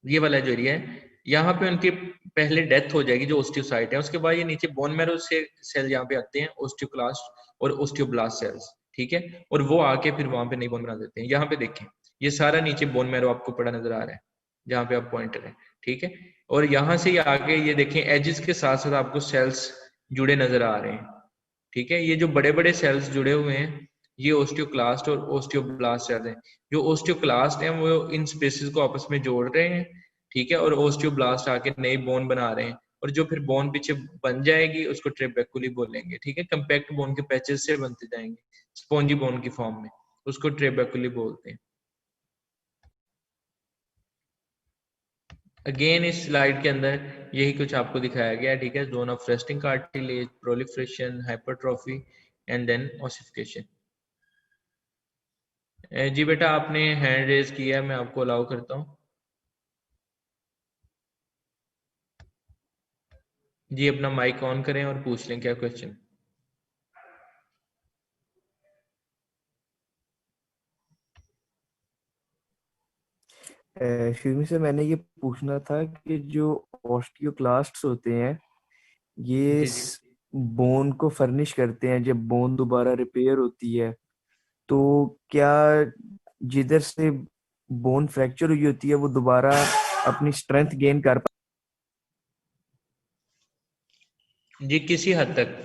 ये वाला जो एरिया है यहाँ पे उनके पहले डेथ हो जाएगी जो ओस्टियोसाइट है, उसके बाद ये नीचे बोन मैरो से सेल यहाँ पे आते हैं ओस्टियोक्लास्ट और ओस्टियोब्लास्ट सेल्स, ठीक है, और वो आके फिर वहां पे नई बोन बना देते हैं। यहाँ पे देखें ये सारा नीचे बोन मैरो आपको पड़ा नजर आ रहा है जहाँ पे आप पॉइंटर है, ठीक है। और यहाँ से आगे ये देखें एजिस के साथ साथ आपको सेल्स जुड़े नजर आ रहे हैं, ठीक है। ये जो बड़े बड़े सेल्स जुड़े हुए हैं ये ओस्टियोक्लास्ट और ओस्टियोब्लास्ट सेल्स हैं। जो ओस्टियोक्लास्ट हैं वो इन स्पेसिस को आपस में जोड़ रहे हैं, ठीक है, और ओस्टियोब्लास्ट आके नई बोन बना रहे हैं और जो फिर बोन पीछे बन जाएगी उसको ट्रेबेकुली बोलेंगे, ठीक है। कंपैक्ट बोन के पैचेस से बनते जाएंगे स्पॉन्जी बोन की फॉर्म में, उसको ट्रेबेकुली बोलते हैं। अगेन इस स्लाइड के अंदर यही कुछ आपको दिखाया गया है, ठीक है। Zone of resting cartilage, proliferation, hypertrophy and then ossification. जी बेटा आपने हैंड रेज किया है, मैं आपको अलाउ करता हूँ। जी अपना माइक ऑन करें और पूछ लें क्या क्वेश्चन। एक्सक्यूज सर, मैंने ये पूछना था कि जो ऑस्टियोक्लास्ट्स होते हैं ये जी जी बोन को फर्निश करते हैं जब बोन दोबारा रिपेयर होती है, तो क्या जिधर से बोन फ्रैक्चर हुई होती है वो दोबारा अपनी स्ट्रेंथ गेन कर जी किसी हद तक।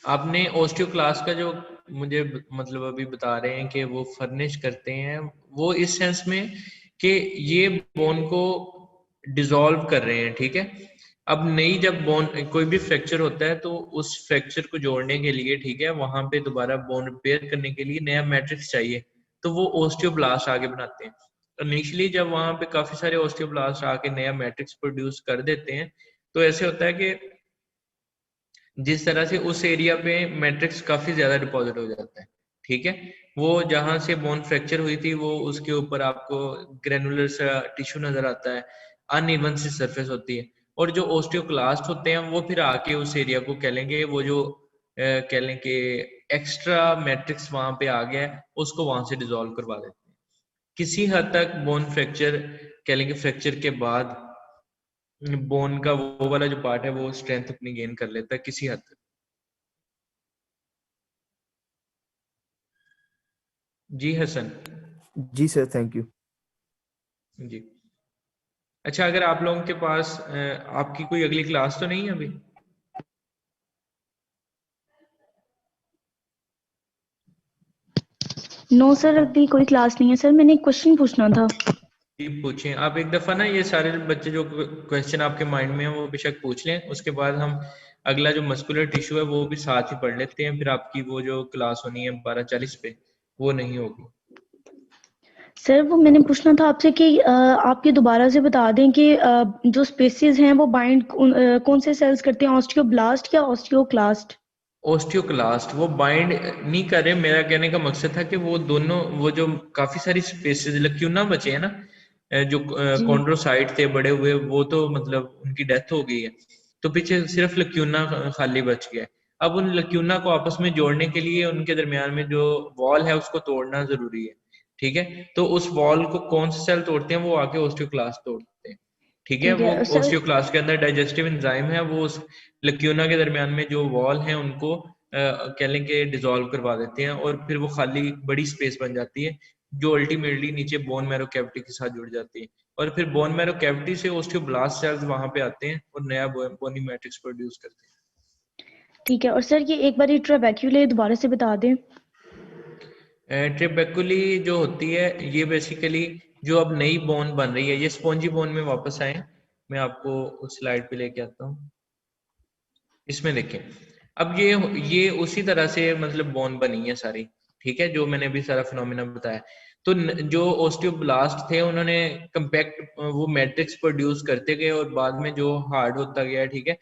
आपने ऑस्टियोक्लास्ट का जो मुझे मतलब अभी बता रहे हैं कि वो फर्निश करते हैं, वो इस सेंस में कि ये बोन को डिसॉल्व कर रहे हैं, ठीक है। अब नई जब बोन कोई भी फ्रैक्चर होता है तो उस फ्रैक्चर को जोड़ने के लिए, ठीक है, वहां पे दोबारा बोन रिपेयर करने के लिए नया मैट्रिक्स चाहिए, तो वो ऑस्टियोब्लास्ट आगे बनाते हैं। इनिशियली जब वहां पे काफी सारे ऑस्टियोब्लास्ट आके नया मैट्रिक्स प्रोड्यूस कर देते हैं, तो ऐसे होता है कि जिस तरह से उस एरिया पे मैट्रिक्स काफी ज्यादा डिपॉजिट हो जाता है, ठीक है। वो जहां से बोन फ्रैक्चर हुई थी वो उसके ऊपर आपको ग्रेनुलर सा टिश्यू नजर आता है, अनइवन सी सरफेस होती है, और जो ओस्टियोक्लास्ट होते हैं वो फिर आके उस एरिया को कह लेंगे, वो जो कह लें कि एक्स्ट्रा मैट्रिक्स वहां पे आ गया है उसको वहां से डिसॉल्व करवा देते हैं। किसी हद तक बोन फ्रैक्चर कह लेंगे, फ्रैक्चर के बाद बोन का वो वाला जो पार्ट है वो स्ट्रेंथ अपनी गेन कर लेता है किसी हद तक। जी हसन। जी सर, थैंक यू। जी अच्छा, अगर आप लोगों के पास आपकी कोई अगली क्लास तो नहीं है अभी? नो सर, अभी कोई क्लास नहीं है सर। मैंने एक क्वेश्चन पूछना था। जी पूछें आप एक दफा ना, ये सारे बच्चे जो क्वेश्चन आपके माइंड में है वो बेशक पूछ लें, उसके बाद हम अगला जो मस्कुलर टिश्यू है वो भी साथ ही पढ़ लेते हैं, फिर आपकी वो जो क्लास होनी है 12:40 पे वो नहीं होगी। सर वो मैंने पूछना था आपसे कि आप ये दोबारा से बता दें कि जो स्पेसिस हैं वो बाइंड कौन से सेल्स करते हैं, ऑस्टियोब्लास्ट या ऑस्टियोक्लास्ट? ओस्टियोक्लास्ट वो बाइंड नहीं कर रहे, मेरा कहने का मकसद था कि वो दोनों, वो जो काफी सारी स्पेसेस लक्यूना बचे हैं ना, जो जी कॉन्ड्रोसाइट थे बड़े हुए, वो तो मतलब उनकी डेथ हो गई है, तो पीछे सिर्फ लक्यूना खाली बच गया है। अब उन लक्यूना को आपस में जोड़ने के लिए उनके दरमियान में जो वॉल है उसको तोड़ना जरूरी है, ठीक है। तो उस वॉल को कौन से सेल तोड़ते हैं? वो आके ओस्टियोक्लास्ट तोड़ते हैं, ठीक है। ठीक वो है। और सर ओस्टियोक्लास्ट के अंदर डाइजेस्टिव एंजाइम है, वो उस लक्यूना के दरमियान में जो वॉल है उनको कह लें कि डिसॉल्व करवा देते हैं, और फिर वो खाली बड़ी स्पेस बन जाती है जो अल्टीमेटली नीचे बोन मैरो कैविटी के साथ जुड़ जाती है, और फिर बोन मैरो कैविटी से ओस्टियोब्लास्ट सेल्स वहां पे आते हैं और नया बोनी मैट्रिक्स प्रोड्यूस करते ठीक है। और सर ये एक बार ट्रेबेक्युले दोबारा से बता दें। हैं। ट्रिबेकुली जो होती है ये बेसिकली जो अब नई बोन बन रही है, ये स्पॉन्जी बोन में वापस आए, मैं आपको उस स्लाइड पे लेके आता हूँ। इसमें देखें, अब ये उसी तरह से मतलब बोन बनी है सारी, ठीक है, जो मैंने अभी सारा फिनोमिना बताया। तो जो ओस्टियोब्लास्ट थे उन्होंने कंपैक्ट वो मैट्रिक्स प्रोड्यूस करते गए और बाद में जो हार्ड होता गया, ठीक है,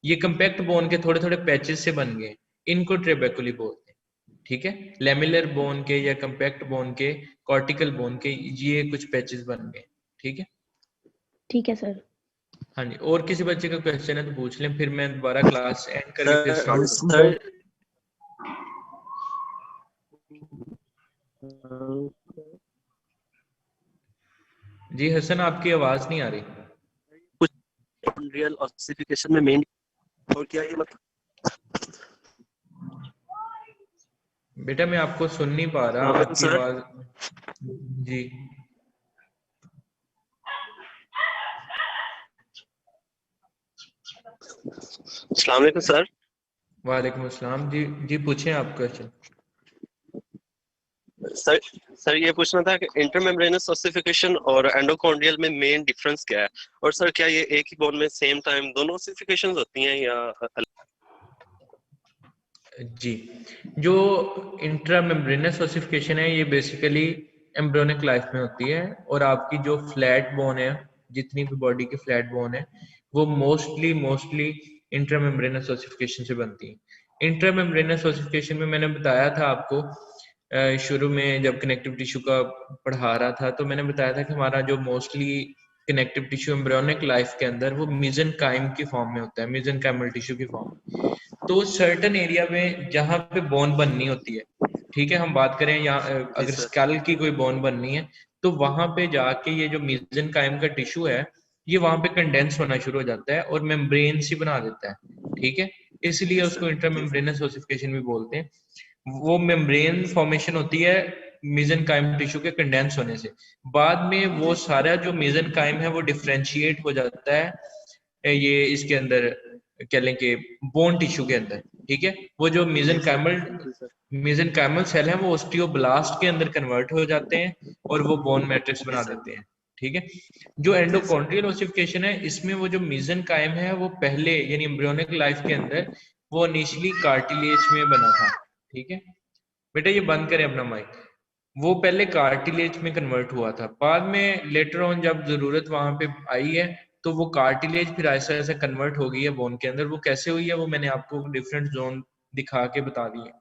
ये कंपैक्ट बोन के थोड़े थोड़े पैचेस से बन गए, इनको ट्रेबेकुली बोलते हैं, ठीक है। लेमिलर बोन के या कंपैक्ट बोन के, कॉर्टिकल बोन के ये कुछ पैचेस बन गए, ठीक है। ठीक है सर। हाँ जी, और किसी बच्चे का क्वेश्चन है तो पूछ लें, फिर मैं दोबारा क्लास एंड करके फिर स्टार्ट करूँ। सर जी हसन आपकी आवाज नहीं आ रही। रियल ऑसिफिकेशन में मेन, और क्या ये मतलब? बेटा मैं आपको सुन नहीं पा रहा, आपकी सर आवाज। जी अस्सलाम वालेकुम सर। वालेकुम अस्सलाम। जी जी पूछें आप क्वेश्चन। सर सर ये पूछना था कि इंटरमेम्ब्रेनस ओसिफिकेशन और एंडोकॉन्ड्रियल में मेन डिफरेंस क्या है, और सर क्या ये एक ही बोन में सेम टाइम दोनों ओसिफिकेशंस होती हैं या जी, जो इंट्रामेम्ब्रेनस ओसिफिकेशन है ये बेसिकली एम्ब्रियोनिक लाइफ में होती है, और आपकी जो फ्लैट बोन है, जितनी भी बॉडी की फ्लैट बोन है, वो मोस्टली इंट्रामेम्ब्रेनस ओसिफिकेशन से बनती है। इंट्रामेम्ब्रेनस ओसिफिकेशन में मैंने बताया था आपको शुरू में जब कनेक्टिव टिश्यू का पढ़ा रहा था, तो मैंने बताया था कि हमारा जो mostly connective tissue embryonic life के अंदर वो मेसेनकाइम की फॉर्म में होता है, मेसेनकाइमल टिश्यू की फॉर्म में। तो सर्टन एरिया में जहां पे बोन बननी होती है, ठीक है, हम बात करें यहाँ जी अगर सर। स्कल की कोई बोन बननी है, तो वहां पे जाके ये जो मेसेनकाइम का टिश्यू है, ये वहां पे कंडेंस होना शुरू हो जाता है और मेम्ब्रेन सी बना देता है, ठीक है। इसलिए जी उसको सर। जी सर। इंट्रामेम्ब्रेनस ओसिफिकेशन भी बोलते हैं। वो मेम्ब्रेन फॉर्मेशन होती है मेसेनकाइम टिश्यू के कंडेंस होने से। बाद में वो सारा जो मेसेनकाइम है वो डिफरेंशिएट हो जाता है ये इसके अंदर, कह लें कि बोन टिश्यू के अंदर, ठीक है। वो जो जी सर। मेसेनकाइमल जी सर। मेसेनकाइमल सेल है वो ओस्टियोब्लास्ट के अंदर कन्वर्ट हो जाते हैं और वो बोन मैट्रिक्स जी बना सर। देते हैं, ठीक है। जो जी सर। एंडोकॉन्ड्रियल ओसिफिकेशन है, इसमें वो जो मेसेनकाइम है वो पहले यानी एम्ब्रियोनिक लाइफ के अंदर वो इनिशियली कार्टिलेज में बना था, ठीक है। बेटा ये बंद करें अपना माइक। वो पहले कार्टिलेज में कन्वर्ट हुआ था, बाद में लेटर ऑन जब जरूरत वहां पे आई है, तो वो कार्टिलेज फिर ऐसा ऐसा कन्वर्ट हो गई है बोन के अंदर। वो कैसे हुई है वो मैंने आपको डिफरेंट जोन दिखा के बता दिए।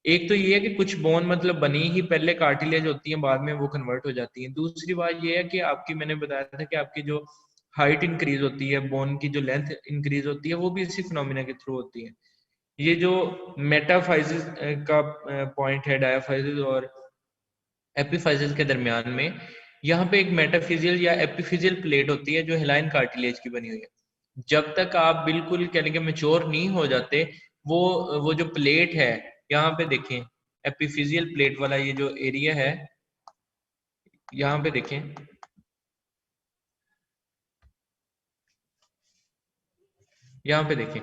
एक तो ये है कि कुछ बोन मतलब बनी ही पहले कार्टिलेज होती है, बाद में वो कन्वर्ट हो जाती है। दूसरी बात ये है कि आपकी, मैंने बताया था कि आपकी जो हाइट इंक्रीज होती है, बोन की जो लेंथ इंक्रीज होती है, वो भी इसी फिनोमिना के थ्रू होती है। ये जो मेटाफाइजिस का पॉइंट है डायाफाइजिस और एपिफाइजिस के दरमियान में, यहाँ पे एक मेटाफिजियल या एपिफिजियल प्लेट होती है जो हिलाइन कार्टिलेज की बनी हुई है। जब तक आप बिल्कुल कह लेंगे मेच्योर नहीं हो जाते, वो जो प्लेट है, यहाँ पे देखें, एपिफिजियल प्लेट वाला ये जो एरिया है, यहाँ पे देखें, यहाँ पे देखें,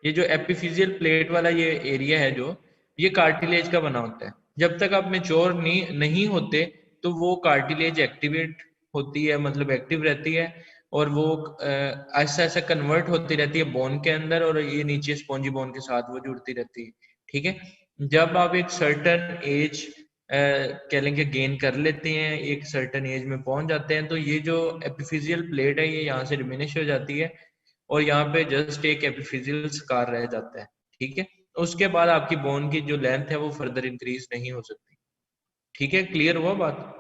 ये जो एपिफिजियल प्लेट वाला ये एरिया है, जो ये कार्टिलेज का बना होता है। जब तक आप मेच्योर नहीं होते, तो वो कार्टिलेज एक्टिवेट होती है, मतलब एक्टिव रहती है, और वो ऐसा ऐसा कन्वर्ट होती रहती है बोन के अंदर, और ये नीचे स्पॉन्जी बोन के साथ वो जुड़ती रहती है, ठीक है। जब आप एक सर्टन एज कह लेंगे गेन कर लेते हैं, एक सर्टन एज में पहुंच जाते हैं, तो ये जो एपिफिजियल प्लेट है ये यहाँ से डिमिनिश हो जाती है, और यहाँ पे जस्ट एक एपिफिजियल स्कार रह जाता है, ठीक है। उसके बाद आपकी बोन की जो लेंथ है वो फर्दर इंक्रीज नहीं हो सकती, ठीक है। क्लियर हुआ बात?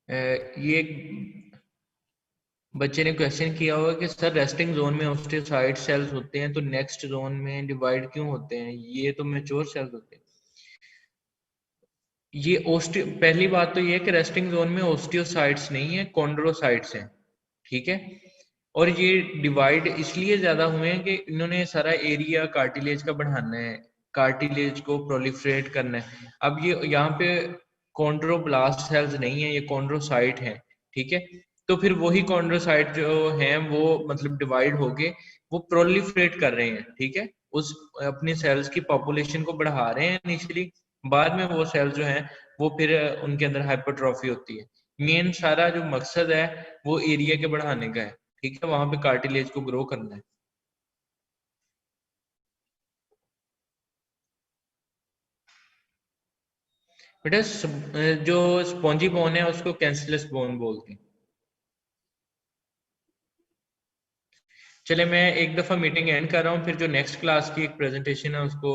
ये एक बच्चे ने क्वेश्चन किया होगा कि सर रेस्टिंग जोन में ओस्टियोसाइट सेल्स होते हैं तो नेक्स्ट जोन में डिवाइड क्यों होते हैं, ये तो मैच्योर सेल्स होते हैं। ये ओस्टियो, पहली बात तो ये है कि रेस्टिंग जोन में ओस्टियोसाइट्स नहीं है, कॉन्ड्रोसाइट्स हैं, ठीक है। और ये डिवाइड इसलिए ज्यादा हुए हैं कि इन्होंने सारा एरिया कार्टिलेज का बढ़ाना है, कार्टिलेज को प्रोलिफरेट करना है। अब ये यहाँ पे कॉन्ड्रोब्लास्ट सेल्स नहीं है, ये कॉन्ड्रोसाइट है, ठीक है। तो फिर वही कॉन्ड्रोसाइट जो हैं वो मतलब डिवाइड होके वो प्रोलिफरेट कर रहे हैं, ठीक है, उस अपनी सेल्स की पॉपुलेशन को बढ़ा रहे हैं इनिशियली। बाद में वो सेल्स जो हैं वो फिर उनके अंदर हाइपरट्रॉफी होती है। मेन सारा जो मकसद है वो एरिया के बढ़ाने का है, ठीक है, वहां पे कार्टिलेज को ग्रो करना है। बेटा जो स्पॉन्जी बोन है उसको कैंसरस बोन बोलते हैं। चले मैं एक दफा मीटिंग एंड कर रहा हूँ, फिर जो नेक्स्ट क्लास की एक प्रेजेंटेशन है उसको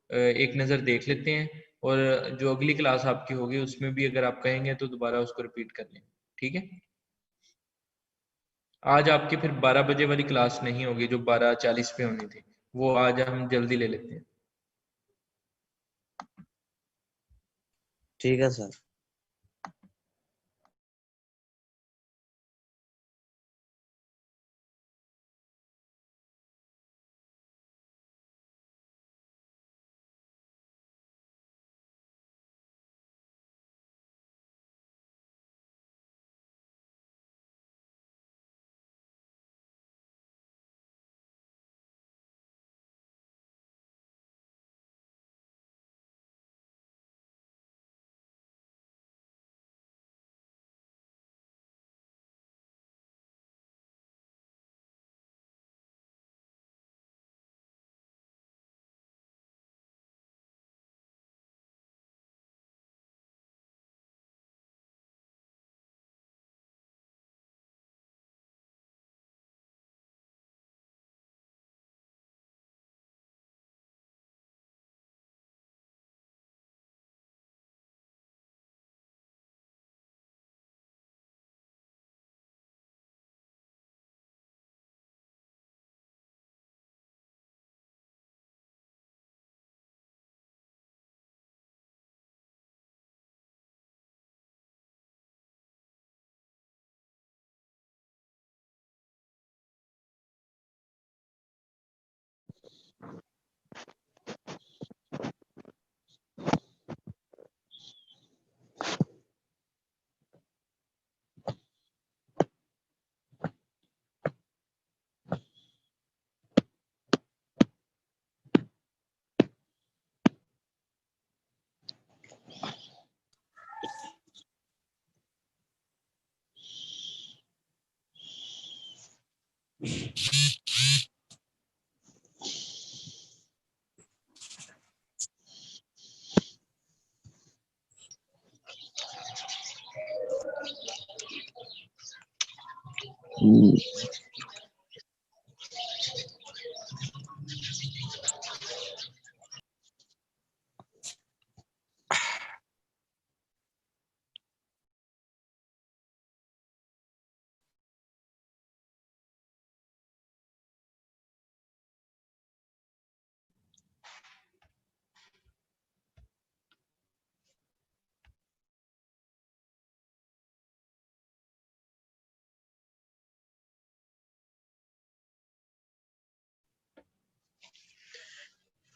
एक नज़र देख लेते हैं, और जो अगली क्लास आपकी होगी उसमें भी अगर आप कहेंगे तो दोबारा उसको रिपीट कर लें, ठीक है। आज आपकी फिर 12 बजे वाली क्लास नहीं होगी जो 12:40 पे होनी थी, वो आज हम जल्दी ले लेते हैं। ठीक है sir.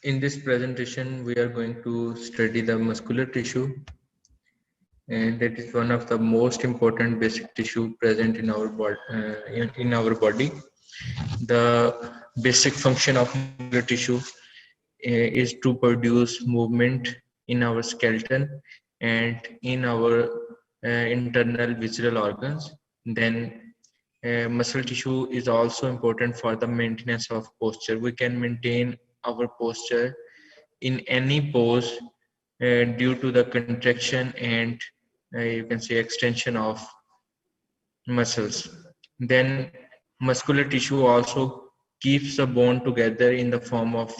In this presentation, we are going to study the muscular tissue, and that is one of the most important basic tissue present in our body. In our body, the basic function of muscular tissue is to produce movement in our skeleton and in our internal visceral organs. Then muscle tissue is also important for the maintenance of posture. We can maintain our posture in any pose due to the contraction and you can say extension of muscles. Then muscular tissue also keeps the bone together in the form of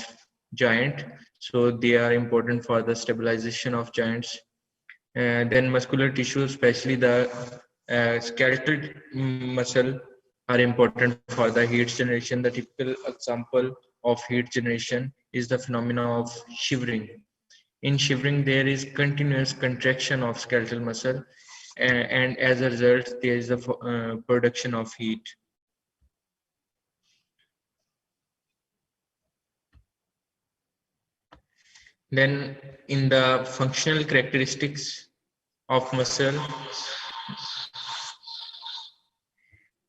joint, so they are important for the stabilization of joints. Then muscular tissue, especially the skeletal muscle, are important for the heat generation. The typical example of heat generation is the phenomena of shivering. In shivering, there is continuous contraction of skeletal muscle, and as a result, there is a production of heat. Then, in the functional characteristics of muscle,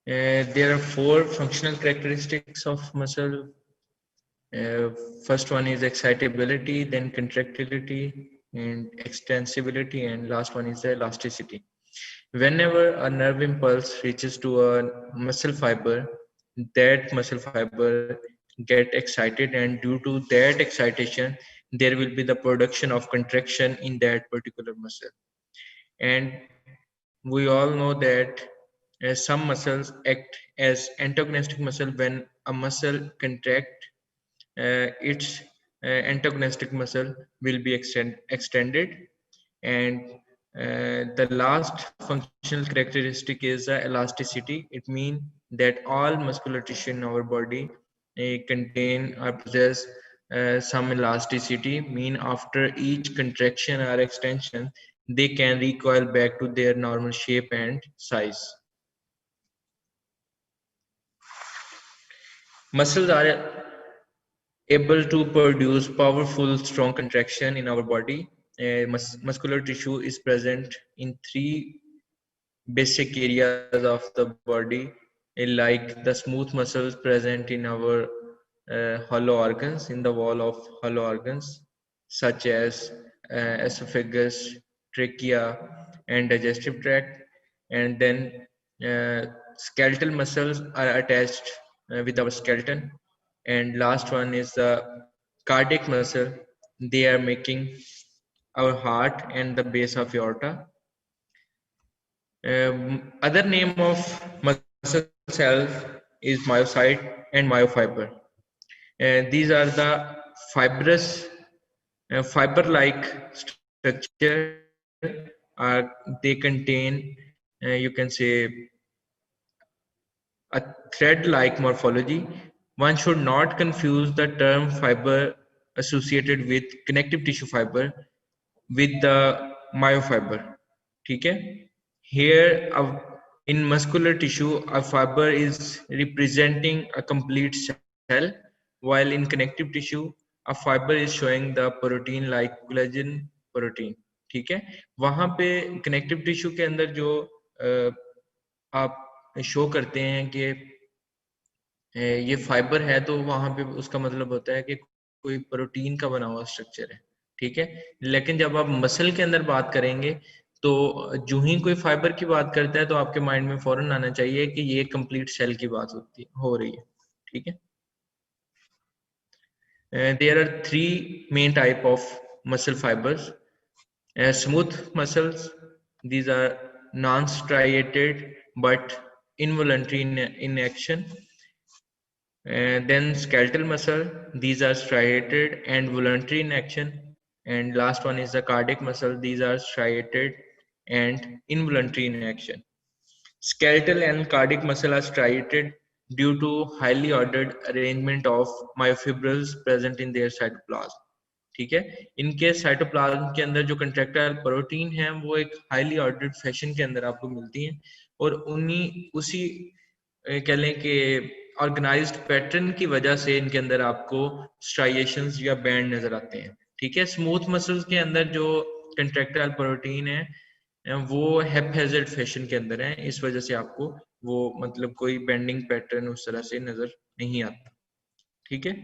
there are 4 functional characteristics of muscle. First one is excitability, then contractility and extensibility, and last one is the elasticity. Whenever a nerve impulse reaches to a muscle fiber, that muscle fiber get excited, and due to that excitation, there will be the production of contraction in that particular muscle. And we all know that some muscles act as antagonistic muscle. When a muscle contract, its antagonistic muscle will be extended, and the last functional characteristic is the elasticity. It means that all muscular tissue in our body contain or possess some elasticity, mean after each contraction or extension they can recoil back to their normal shape and size. Muscles are able to produce powerful, strong contraction in our body. Muscular tissue is present in 3 basic areas of the body, like the smooth muscles present in our hollow organs, in the wall of hollow organs, such as esophagus, trachea, and digestive tract. And then skeletal muscles are attached with our skeleton. And last one is the cardiac muscle. They are making our heart and the base of aorta. Other name of muscle cells is myocyte and myofiber. These are the fibrous, fiber-like structure. They contain, you can say, a thread-like morphology. One should not confuse the term fiber associated with connective tissue fiber with the myofiber. Okay? Here, in muscular tissue, a fiber is representing a complete cell, while in connective tissue, a fiber is showing the protein like collagen protein. ठीक है? वहाँ पे connective tissue के अंदर जो आप show करते हैं कि ये फाइबर है, तो वहाँ पे उसका मतलब होता है कि कोई प्रोटीन का बना हुआ स्ट्रक्चर है. ठीक है? लेकिन जब आप मसल के अंदर बात करेंगे, तो जो ही कोई फाइबर की बात करता है तो आपके माइंड में फौरन आना चाहिए कि ये कंप्लीट सेल की बात हो रही है. ठीक है? There are 3 main type of muscle fibers. Smooth muscles, these are non-striated but involuntary in action. Then skeletal muscle, these are striated and voluntary in action. And last one is the cardiac muscle, these are striated and involuntary in action. Skeletal and cardiac muscle are striated due to highly ordered arrangement of myofibrils present in their cytoplasm. ठीक है, इनके cytoplasm के अंदर जो contractile protein है वो एक highly ordered fashion के अंदर आपको मिलती हैं और उसी कह लें कि ऑर्गेनाइज्ड पैटर्न की वजह से इनके अंदर आपको स्ट्राइएशंस या बैंड नजर आते हैं। ठीक है, स्मूथ मसल्स के अंदर जो कंट्रैक्टाइल प्रोटीन है वो हैप्पैजार्ड फैशन के अंदर है, इस वजह से आपको वो मतलब कोई बेंडिंग पैटर्न उस तरह से नजर नहीं आता। ठीक है,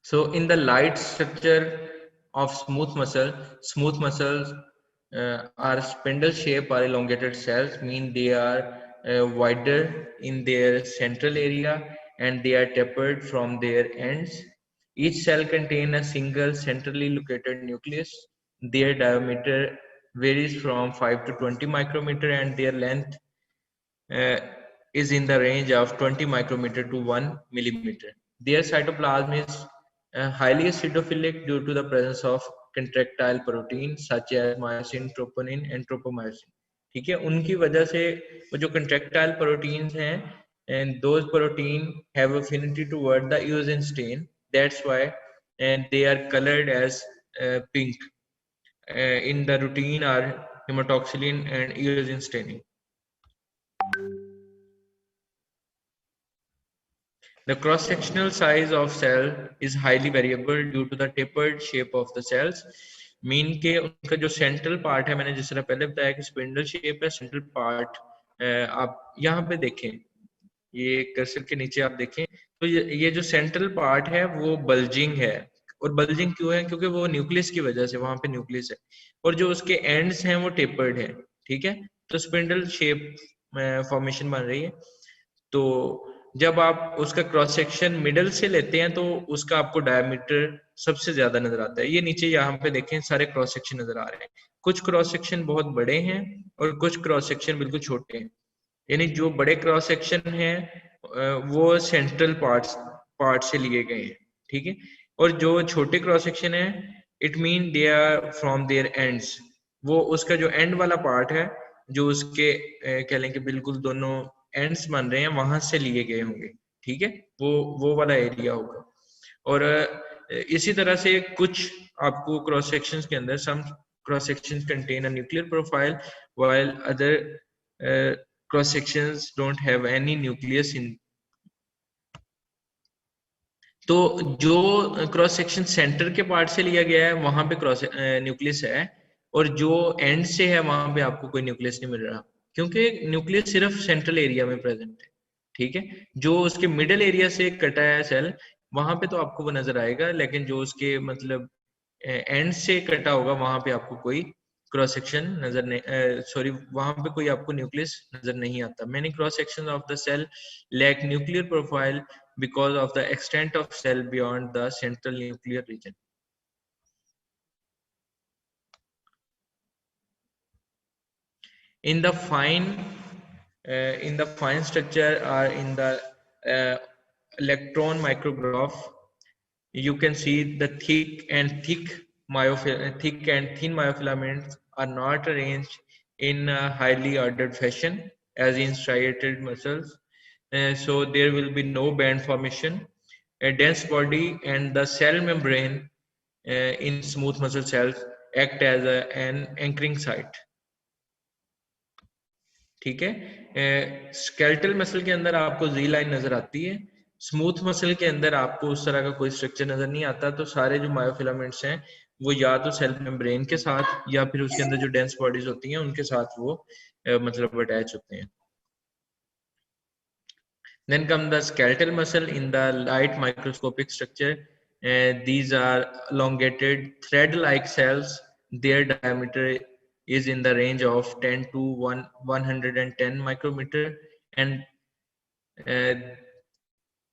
so in the light structure of smooth muscles are spindle shape or elongated cells, mean they are wider in their central area and they are tapered from their ends. Each cell contains a single centrally located nucleus. Their diameter varies from 5 to 20 micrometer and their length is in the range of 20 micrometer to 1 millimeter. Their cytoplasm is highly acidophilic due to the presence of contractile protein such as myosin, troponin and tropomyosin. ठीक है, उनकी वजह से वो जो contractile proteins हैं and those protein have affinity toward the eosin stain, that's why and they are colored as pink in the routine are hematoxylin and eosin staining. The cross-sectional size of cell is highly variable due to the tapered shape of the cells. Mean के उनका जो central part है, मैंने जिस तरह पहले बताया कि स्पिंडल शेप है, सेंट्रल पार्ट आप यहाँ पे देखें, ये कर्सर के नीचे आप देखें तो ये जो सेंट्रल पार्ट है वो बल्जिंग है। और बल्जिंग क्यों है? क्योंकि वो न्यूक्लियस की वजह से वहां पे न्यूक्लियस है और जो उसके एंड्स हैं वो टेपर्ड है। ठीक है, तो स्पिंडल शेप फॉर्मेशन बन रही है। तो जब आप उसका क्रॉस सेक्शन मिडल से लेते हैं तो उसका आपको डायमीटर सबसे ज्यादा नजर आता है। ये नीचे यहाँ पे देखें सारे क्रॉस सेक्शन नजर आ रहे हैं, कुछ क्रॉस सेक्शन बहुत बड़े हैं और कुछ क्रॉस सेक्शन बिल्कुल छोटे हैं। यानी जो बड़े क्रॉस सेक्शन हैं वो सेंट्रल पार्ट से लिए गए हैं। ठीक है, और जो छोटे क्रॉस सेक्शन है it mean they are from their ends, वो उसका जो एंड वाला पार्ट है जो उसके कह लें कि बिल्कुल दोनों एंड्स बन रहे हैं वहां से लिए गए होंगे। ठीक है, वो वाला एरिया होगा। और इसी तरह से कुछ आपको क्रॉस सेक्शंस के अंदर some cross sections contain a nuclear profile while other cross sections don't have any nucleus in. तो जो क्रॉस सेक्शन सेंटर के पार्ट से लिया गया है वहां पे क्रॉस न्यूक्लियस है और जो एंड से है वहां पे आपको कोई न्यूक्लियस नहीं मिल रहा, क्योंकि न्यूक्लियस सिर्फ सेंट्रल एरिया में प्रेजेंट है। ठीक है, जो उसके मिडल एरिया से कटा है सेल वहां पे तो आपको वो नजर आएगा, लेकिन जो उसके मतलब एंड से कटा होगा वहां पे आपको कोई क्रॉस सेक्शन नजर नहीं, सॉरी वहां पे कोई आपको न्यूक्लियस नजर नहीं आता। Many cross section of the cell lack nuclear profile because of the extent of cell beyond the central nuclear region. In the fine structure or in the electron micrograph, you can see the thick and thin myofilaments are not arranged in a highly ordered fashion as in striated muscles. So there will be no band formation. A dense body and the cell membrane in smooth muscle cells act as an anchoring site. ठीक है, skeletal muscle के अंदर आपको जी line नजर आती है, smooth muscle के अंदर आपको उस तरह का कोई स्ट्रक्चर नजर नहीं आता। तो सारे जो मायोफिलामेंट्स हैं वो या तो सेल मेम्ब्रेन के साथ या फिर उसके अंदर जो डेंस बॉडीज होती हैं उनके साथ वो मतलब अटैच होते हैं। Then come the skeletal muscle in the light microscopic structure. These are elongated thread-like cells. Their diameter is in the range of 10 to 110 micrometer and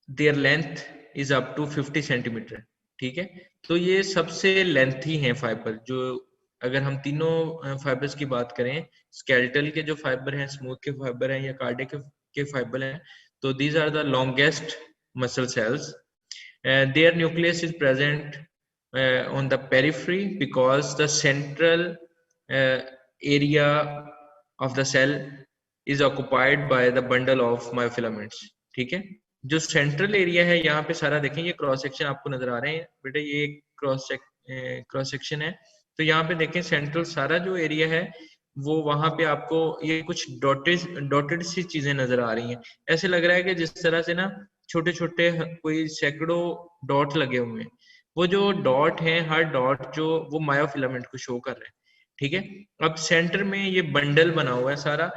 their length is up to 50 centimeter. ठीक है, तो ये सबसे lengthy हैं fibre जो अगर हम तीनों फाइबर्स की बात करें, स्केलेटल के जो फाइबर हैं, स्मूथ के फाइबर हैं या कार्डियक के फाइबर हैं, तो these are the longest muscle cells. Their nucleus is present on the periphery because the central area of the cell is occupied by the bundle of myofilaments. ठीक है, जो central area है यहाँ पे सारा देखें, ये क्रॉस सेक्शन आपको नजर आ रहे हैं बेटा, ये क्रॉस सेक्शन है. तो यहाँ पे देखें सेंट्रल सारा जो एरिया है वो वहां पे आपको ये कुछ डॉटेड सी चीजें नजर आ रही हैं. ऐसे लग रहा है कि जिस तरह से ना छोटे छोटे कोई सैकड़ों डॉट लगे हुए हैं. वो जो डॉट हैं, हर डॉट जो वो मायोफिलामेंट को शो कर रहे हैं. ठीक है, अब सेंटर में ये बंडल बना हुआ है सारा.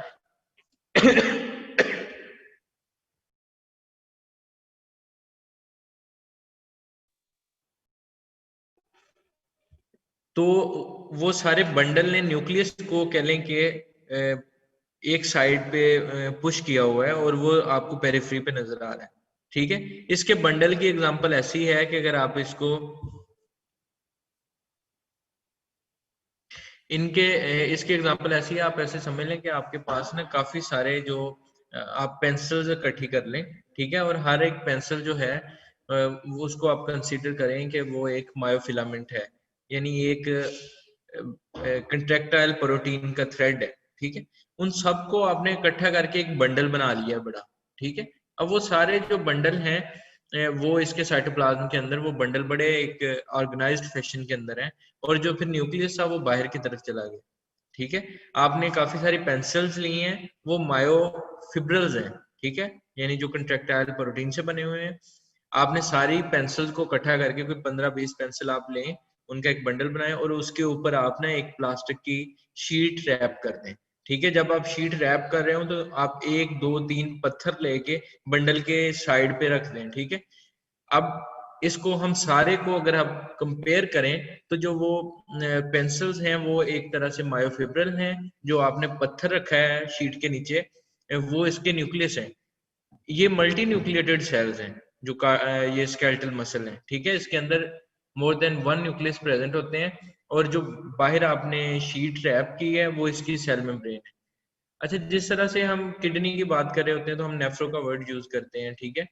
तो वो सारे बंडल ने न्यूक्लियस को कह लें कि एक साइड पे पुश किया हुआ है और वो आपको पेरिफेरी पे नजर आ रहा है. ठीक है, इसके बंडल की एग्जांपल ऐसी है कि अगर आप इसको इसकी एग्जांपल ऐसी है, आप ऐसे समझ लें कि आपके पास ना काफी सारे जो आप पेंसिल्स इकट्ठी कर लें. ठीक है, और हर एक पेंसिल जो है वो उसको आप कंसीडर करें कि वो एक मायोफिलामेंट है, यानी एक कंट्रैक्टाइल प्रोटीन का थ्रेड है. ठीक है, उन सबको आपने इकट्ठा करके एक बंडल बना लिया बड़ा. ठीक है, अब वो सारे जो बंडल हैं वो इसके साइटोप्लाज्म के अंदर वो बंडल बड़े एक ऑर्गेनाइज्ड फैशन के अंदर है, और जो फिर न्यूक्लियस था वो बाहर की तरफ चला गया. ठीक है, आपने काफी सारी पेंसिल्स ली हैं, वो मायोफिब्रल्स हैं. ठीक है, यानी जो कंट्रैक्टाइल प्रोटीन से बने हुए हैं. आपने सारी पेंसिल्स को इकट्ठा करके कोई 15-20 पेंसिल आप लें, उनका एक बंडल बनाएं और उसके ऊपर आप ना एक प्लास्टिक की शीट रैप कर दें. ठीक है, जब आप शीट रैप कर रहे हो तो आप 1, 2, 3 पत्थर लेके बंडल के साइड पे रख दें. ठीक है, अब इसको हम सारे को अगर आप कंपेयर करें तो जो वो पेंसिल्स हैं वो एक तरह से मायोफिब्रल हैं, जो आपने पत्थर रखा है शीट के नीचे वो इसके न्यूक्लियस हैं. ये मल्टी न्यूक्लिएटेड सेल्स हैं जो ये स्केलेटल मसल है. ठीक है, इसके अंदर मोर देन 1 न्यूक्लियस प्रेजेंट होते हैं, और जो बाहर आपने शीट रैप की है वो इसकी सेल मेम्ब्रेन है. अच्छा, जिस तरह से हम किडनी की बात कर रहे होते हैं तो हम नेफ्रो का वर्ड यूज करते हैं. ठीक है,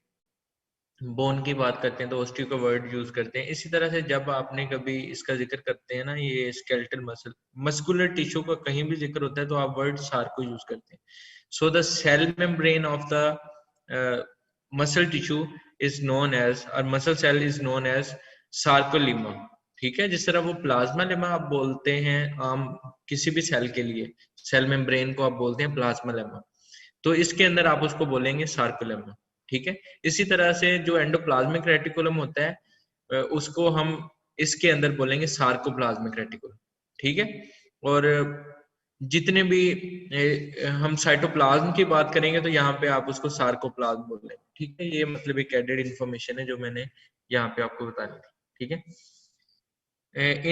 बोन की बात करते हैं तो ऑस्टियो का वर्ड यूज करते हैं. इसी तरह से जब आपने कभी इसका जिक्र करते हैं ना, ये स्केलेटल मसल मस्कुलर टिश्यू का कहीं भी जिक्र होता है तो आप वर्ड सार्को यूज करते हैं. So the cell membrane of the muscle tissue is known as, और muscle cell is known as sarcolemma. ठीक है, जिस तरह वो प्लाज्मा लेमा आप बोलते हैं आम किसी भी सेल के लिए, सेल मेम्ब्रेन को आप बोलते हैं प्लाज्मा लेमा, तो इसके अंदर आप उसको बोलेंगे सार्कोलेमा. ठीक है, इसी तरह से जो एंडोप्लाज्मिक रेटिकुलम होता है उसको हम इसके अंदर बोलेंगे सार्कोप्लाज्मिक रेटिकुलम. ठीक है, और जितने भी हम साइटोप्लाज्म की बात करेंगे तो यहाँ पे आप उसको सार्कोप्लाज्म बोल लेंगे. ठीक है, ये मतलब एक एडेड इंफॉर्मेशन है जो मैंने यहाँ पे आपको बतानी थी. ठीक है,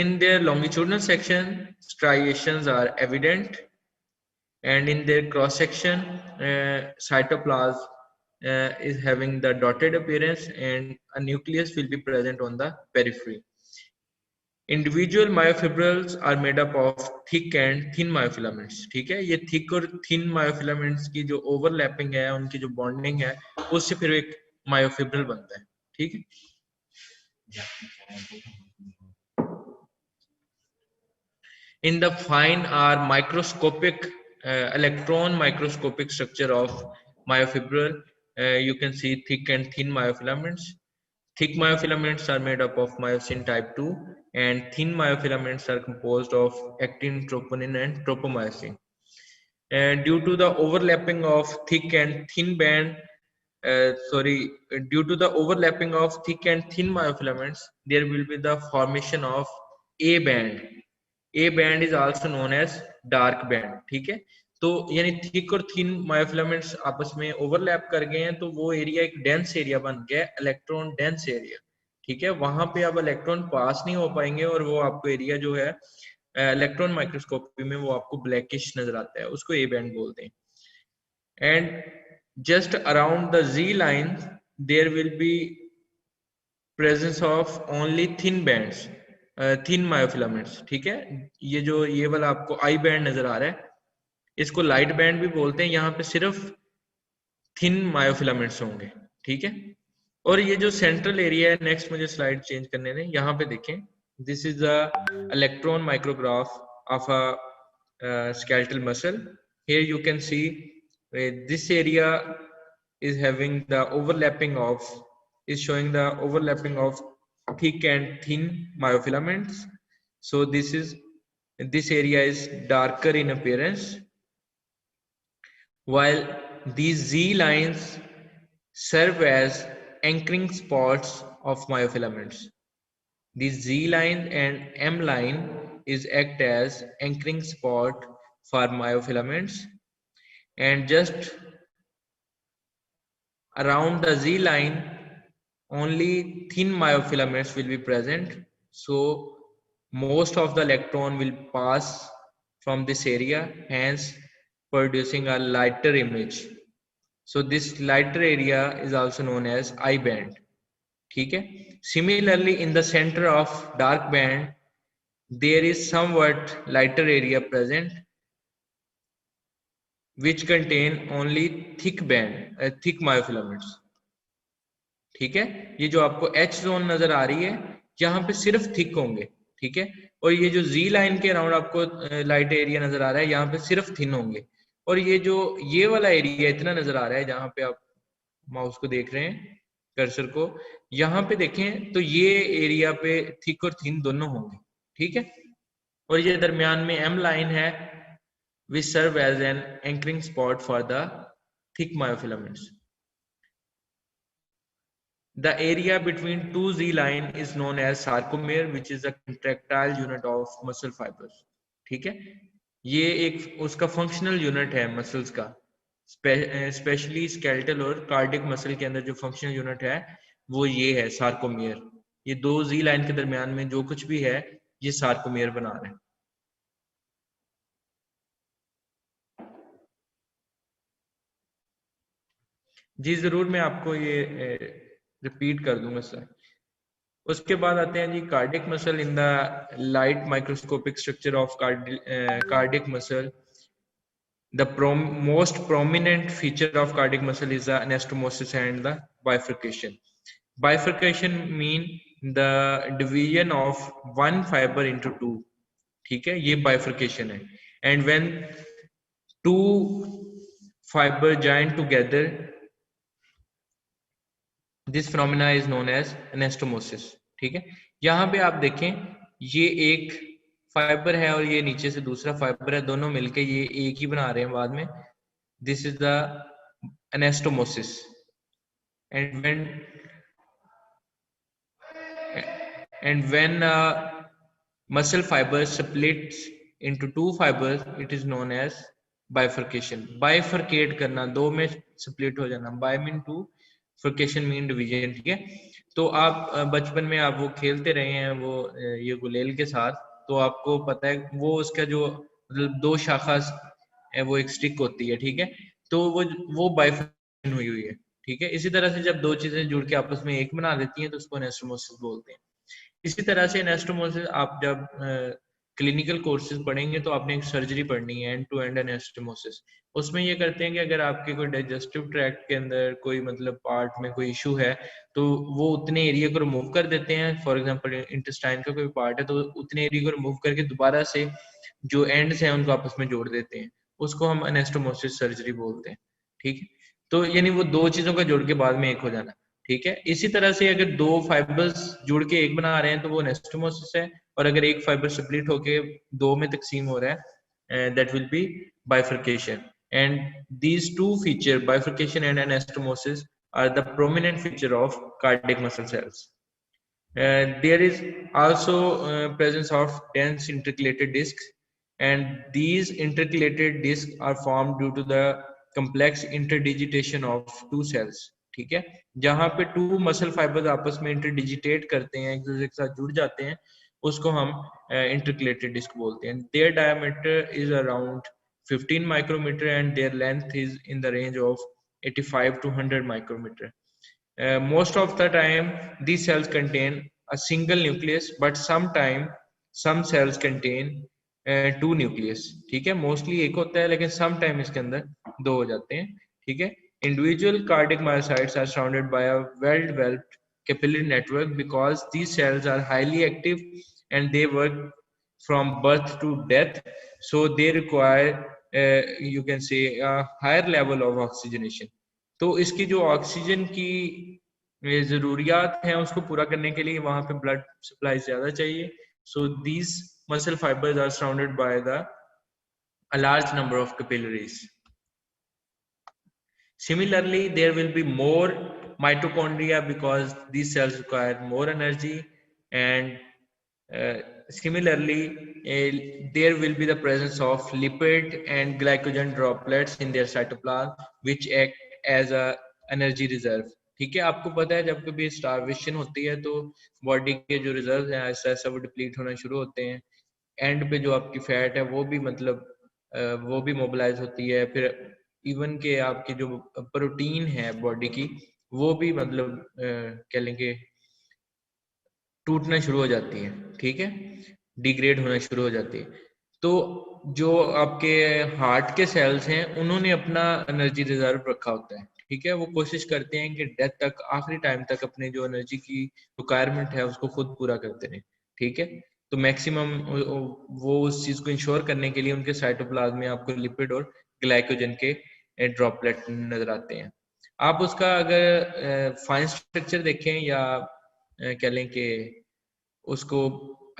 in their longitudinal section striations are evident, and in their cross section cytoplasm is having the dotted appearance, and a nucleus will be present on the periphery. Individual myofibrils are made up of thick and thin myofilaments. ठीक है, ये thick और thin myofilaments की जो overlapping है, उनकी जो bonding है, उससे फिर एक myofibril बनता है. ठीक है, in the fine or microscopic electron microscopic structure of myofibril, you can see thick and thin myofilaments. Thick myofilaments are made up of myosin type 2, and thin myofilaments are composed of actin, troponin, and tropomyosin. And due to the overlapping of thick and thin band, due to the overlapping of thick and thin myofilaments, there will be the formation of A band. A band is also known as dark band. ठीक है, तो यानी thick और thin myofilaments आपस में overlap कर गए हैं तो वो एरिया एक डेंस एरिया बन गया, इलेक्ट्रॉन डेंस एरिया. ठीक है, वहां पे अब इलेक्ट्रॉन पास नहीं हो पाएंगे और वो आपको एरिया जो है इलेक्ट्रॉन माइक्रोस्कोपी में वो आपको ब्लैकिश नजर आता है, उसको ए बैंड बोलते हैं. And just around the Z line there will be presence of only thin bands. Thin myofilaments, ठीक है। ये जो ये वाला आपको आई बैंड नजर आ रहा है, इसको लाइट बैंड भी बोलते हैं। यहाँ पे सिर्फ थिन मायोफिलामेंट्स होंगे, ठीक है। और ये जो सेंट्रल एरिया है, नेक्स्ट मुझे स्लाइड चेंज करने दें, यहाँ पे देखें, this is the electron micrograph of a skeletal muscle. Here you can see this area is having the overlapping of, is showing the overlapping of thick and thin myofilaments. So this area is darker in appearance, while these Z lines serve as anchoring spots of myofilaments. This Z line and M line is act as anchoring spot for myofilaments, and just around the Z line only thin myofilaments will be present. So most of the electron will pass from this area, hence producing a lighter image. So this lighter area is also known as I band, ठीक है। Similarly, in the center of dark band there is somewhat lighter area present which contain only thick thick myofilaments, ठीक है। ये जो आपको H zone नजर आ रही है, यहाँ पे सिर्फ थिक होंगे, ठीक है। और ये जो Z लाइन के अराउंड आपको लाइट एरिया नजर आ रहा है, यहाँ पे सिर्फ थिन होंगे। और ये जो ये वाला एरिया इतना नजर आ रहा है, जहाँ पे आप माउस को देख रहे हैं, कर्सर को यहाँ पे देखें, तो ये एरिया पे थिक और थिन दोनों होंगे, ठीक है। और ये दरमियान में M लाइन है which serve as an anchoring spot for the thick myofilaments. The area between two Z line is known as sarcomere, which is a contractile unit of muscle fibers, ठीक है। ये एक उसका फंक्शनल यूनिट है muscles का, specially skeletal और cardiac muscle के अंदर जो फंक्शनल यूनिट है वो ये है सार्कोमियर। ये दो जी लाइन के दरमियान में जो कुछ भी है ये सार्कोमियर बना रहे हैं। जी जरूर, मैं आपको ये रिपीट कर दूंगा सर। उसके बाद आते हैं जी cardiac muscle. In the light microscopic structure of cardiac muscle, the most prominent feature of cardiac muscle is the anastomosis and the bifurcation. Bifurcation mean the division of one fiber into two, ठीक है, ये bifurcation है। And when two fiber join together, this phenomena is known as anastomosis, ठीक है। यहाँ पे आप देखें, ये एक फाइबर है और ये नीचे से दूसरा फाइबर है, दोनों मिलके ये एक ही बना रहे हैं बाद में। This is the anastomosis. And when muscle fibers splits into two fibers, it is known as bifurcation. Bifurcate करना, दो में split हो जाना, bi mean two, furcation mean division, ठीक है। तो आप बचपन में आप वो खेलते रहे हैं वो ये गुलेल के साथ, तो आपको पता है वो उसका जो मतलब दो शाखा है वो एक स्टिक होती है, ठीक है। तो वो बाइफर्केशन हुई है, ठीक है। इसी तरह से जब दो चीजें जुड़ के आपस में एक बना देती हैं तो उसको एनास्टोमोसिस बोलते हैं। इसी तरह से एनास्टोमोसिस आप जब क्लिनिकल कोर्सेज पढ़ेंगे तो आपने एक सर्जरी पढ़नी है, एंड टू एंड एनास्टोमोसिस। उसमें ये करते हैं कि अगर आपके कोई डाइजेस्टिव ट्रैक्ट के अंदर कोई मतलब पार्ट में कोई इशू है तो वो उतने एरिया को रिमूव कर देते हैं। फॉर एग्जांपल इंटेस्टाइन का कोई पार्ट है तो उतने एरिया को रिमूव करके दोबारा से जो एंड्स हैं उनको आपस में जोड़ देते हैं, उसको हम एनास्टोमोसिस सर्जरी बोलते हैं, ठीक है। तो यानी वो दो चीजों का जोड़ के बाद में एक हो जाना, ठीक है। इसी तरह से अगर दो फाइबर्स जुड़ के एक बना रहे हैं तो वो एनास्टोमोसिस है, और अगर एक फाइबर स्प्लिट होके दो में तकसीम हो रहा है, that will be bifurcation. And these two features, bifurcation and anastomosis, are the prominent feature of cardiac muscle cells. There is also presence of dense intercalated discs, and these intercalated discs are formed due to the complex interdigitation of two cells, ठीक है। जहाँ पे two muscle fibers आपस में interdigitate करते हैं, एक दूसरे के साथ जुड़ जाते हैं, उसको हम intercalated disc बोलते हैं। Their diameter is around 15 micrometer and their length is in the range of 85 to 100 micrometer. Most of the time these cells contain a single nucleus, but sometime some cells contain two nucleus. ठीक है, mostly एक होता है लेकिन some time इसके अंदर दो हो जाते हैं. ठीक है, individual cardiac myocytes are surrounded by a well developed capillary network because these cells are highly active and they work from birth to death, so they require you can say a higher level of oxygenation. तो इसकी जो oxygen की जरूरियात हैं उसको पूरा करने के लिए वहां पे ब्लड सप्लाई ज्यादा चाहिए. So these muscle fibers are surrounded by a large number of capillaries. Similarly, there will be more mitochondria because these cells require more energy, and similarly, there will be the presence of lipid and glycogen droplets in their cytoplasm, which act as a energy reserve. ठीक है, आपको पता है जब कभी starvation होती है तो बॉडी के जो रिजर्व हैं ऐसा ऐसा वो डिप्लीट होना शुरू होते हैं. एंड पे जो आपकी फैट है वो भी मतलब वो भी मोबिलाइज होती है. फिर इवन के आपकी जो प्रोटीन है बॉडी की वो भी मतलब कह लेंगे टूटना शुरू हो जाती है. ठीक है, डिग्रेड होना शुरू हो जाती है. तो जो आपके हार्ट के सेल्स हैं उन्होंने अपना एनर्जी रिजर्व रखा होता है. ठीक है, वो कोशिश करते हैं कि डेथ तक आखिरी टाइम तक अपने जो एनर्जी की रिक्वायरमेंट है उसको खुद पूरा करते रहें. ठीक है, तो मैक्सिमम वो उस चीज को इंश्योर करने के लिए उनके साइटोप्लाज्म में आपको लिपिड और ग्लाइकोजन के ड्रॉपलेट नजर आते हैं. आप उसका अगर फाइन स्ट्रक्चर देखें या कह लें कि उसको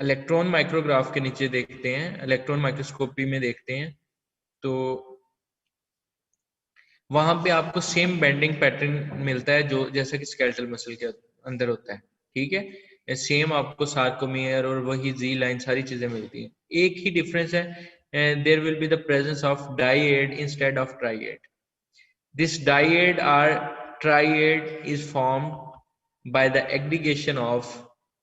इलेक्ट्रॉन माइक्रोग्राफ के नीचे देखते हैं, इलेक्ट्रॉन माइक्रोस्कोपी में देखते हैं, तो वहां पे आपको सेम बेंडिंग पैटर्न मिलता है जो जैसा कि स्केलेटल मसल के अंदर होता है. ठीक है, सेम आपको सार्कोमियर और वही जी लाइन सारी चीजें मिलती हैं. एक ही डिफरेंस है, there will be the presence of dyad instead of triad. This dyad और triad is formed by the aggregation of,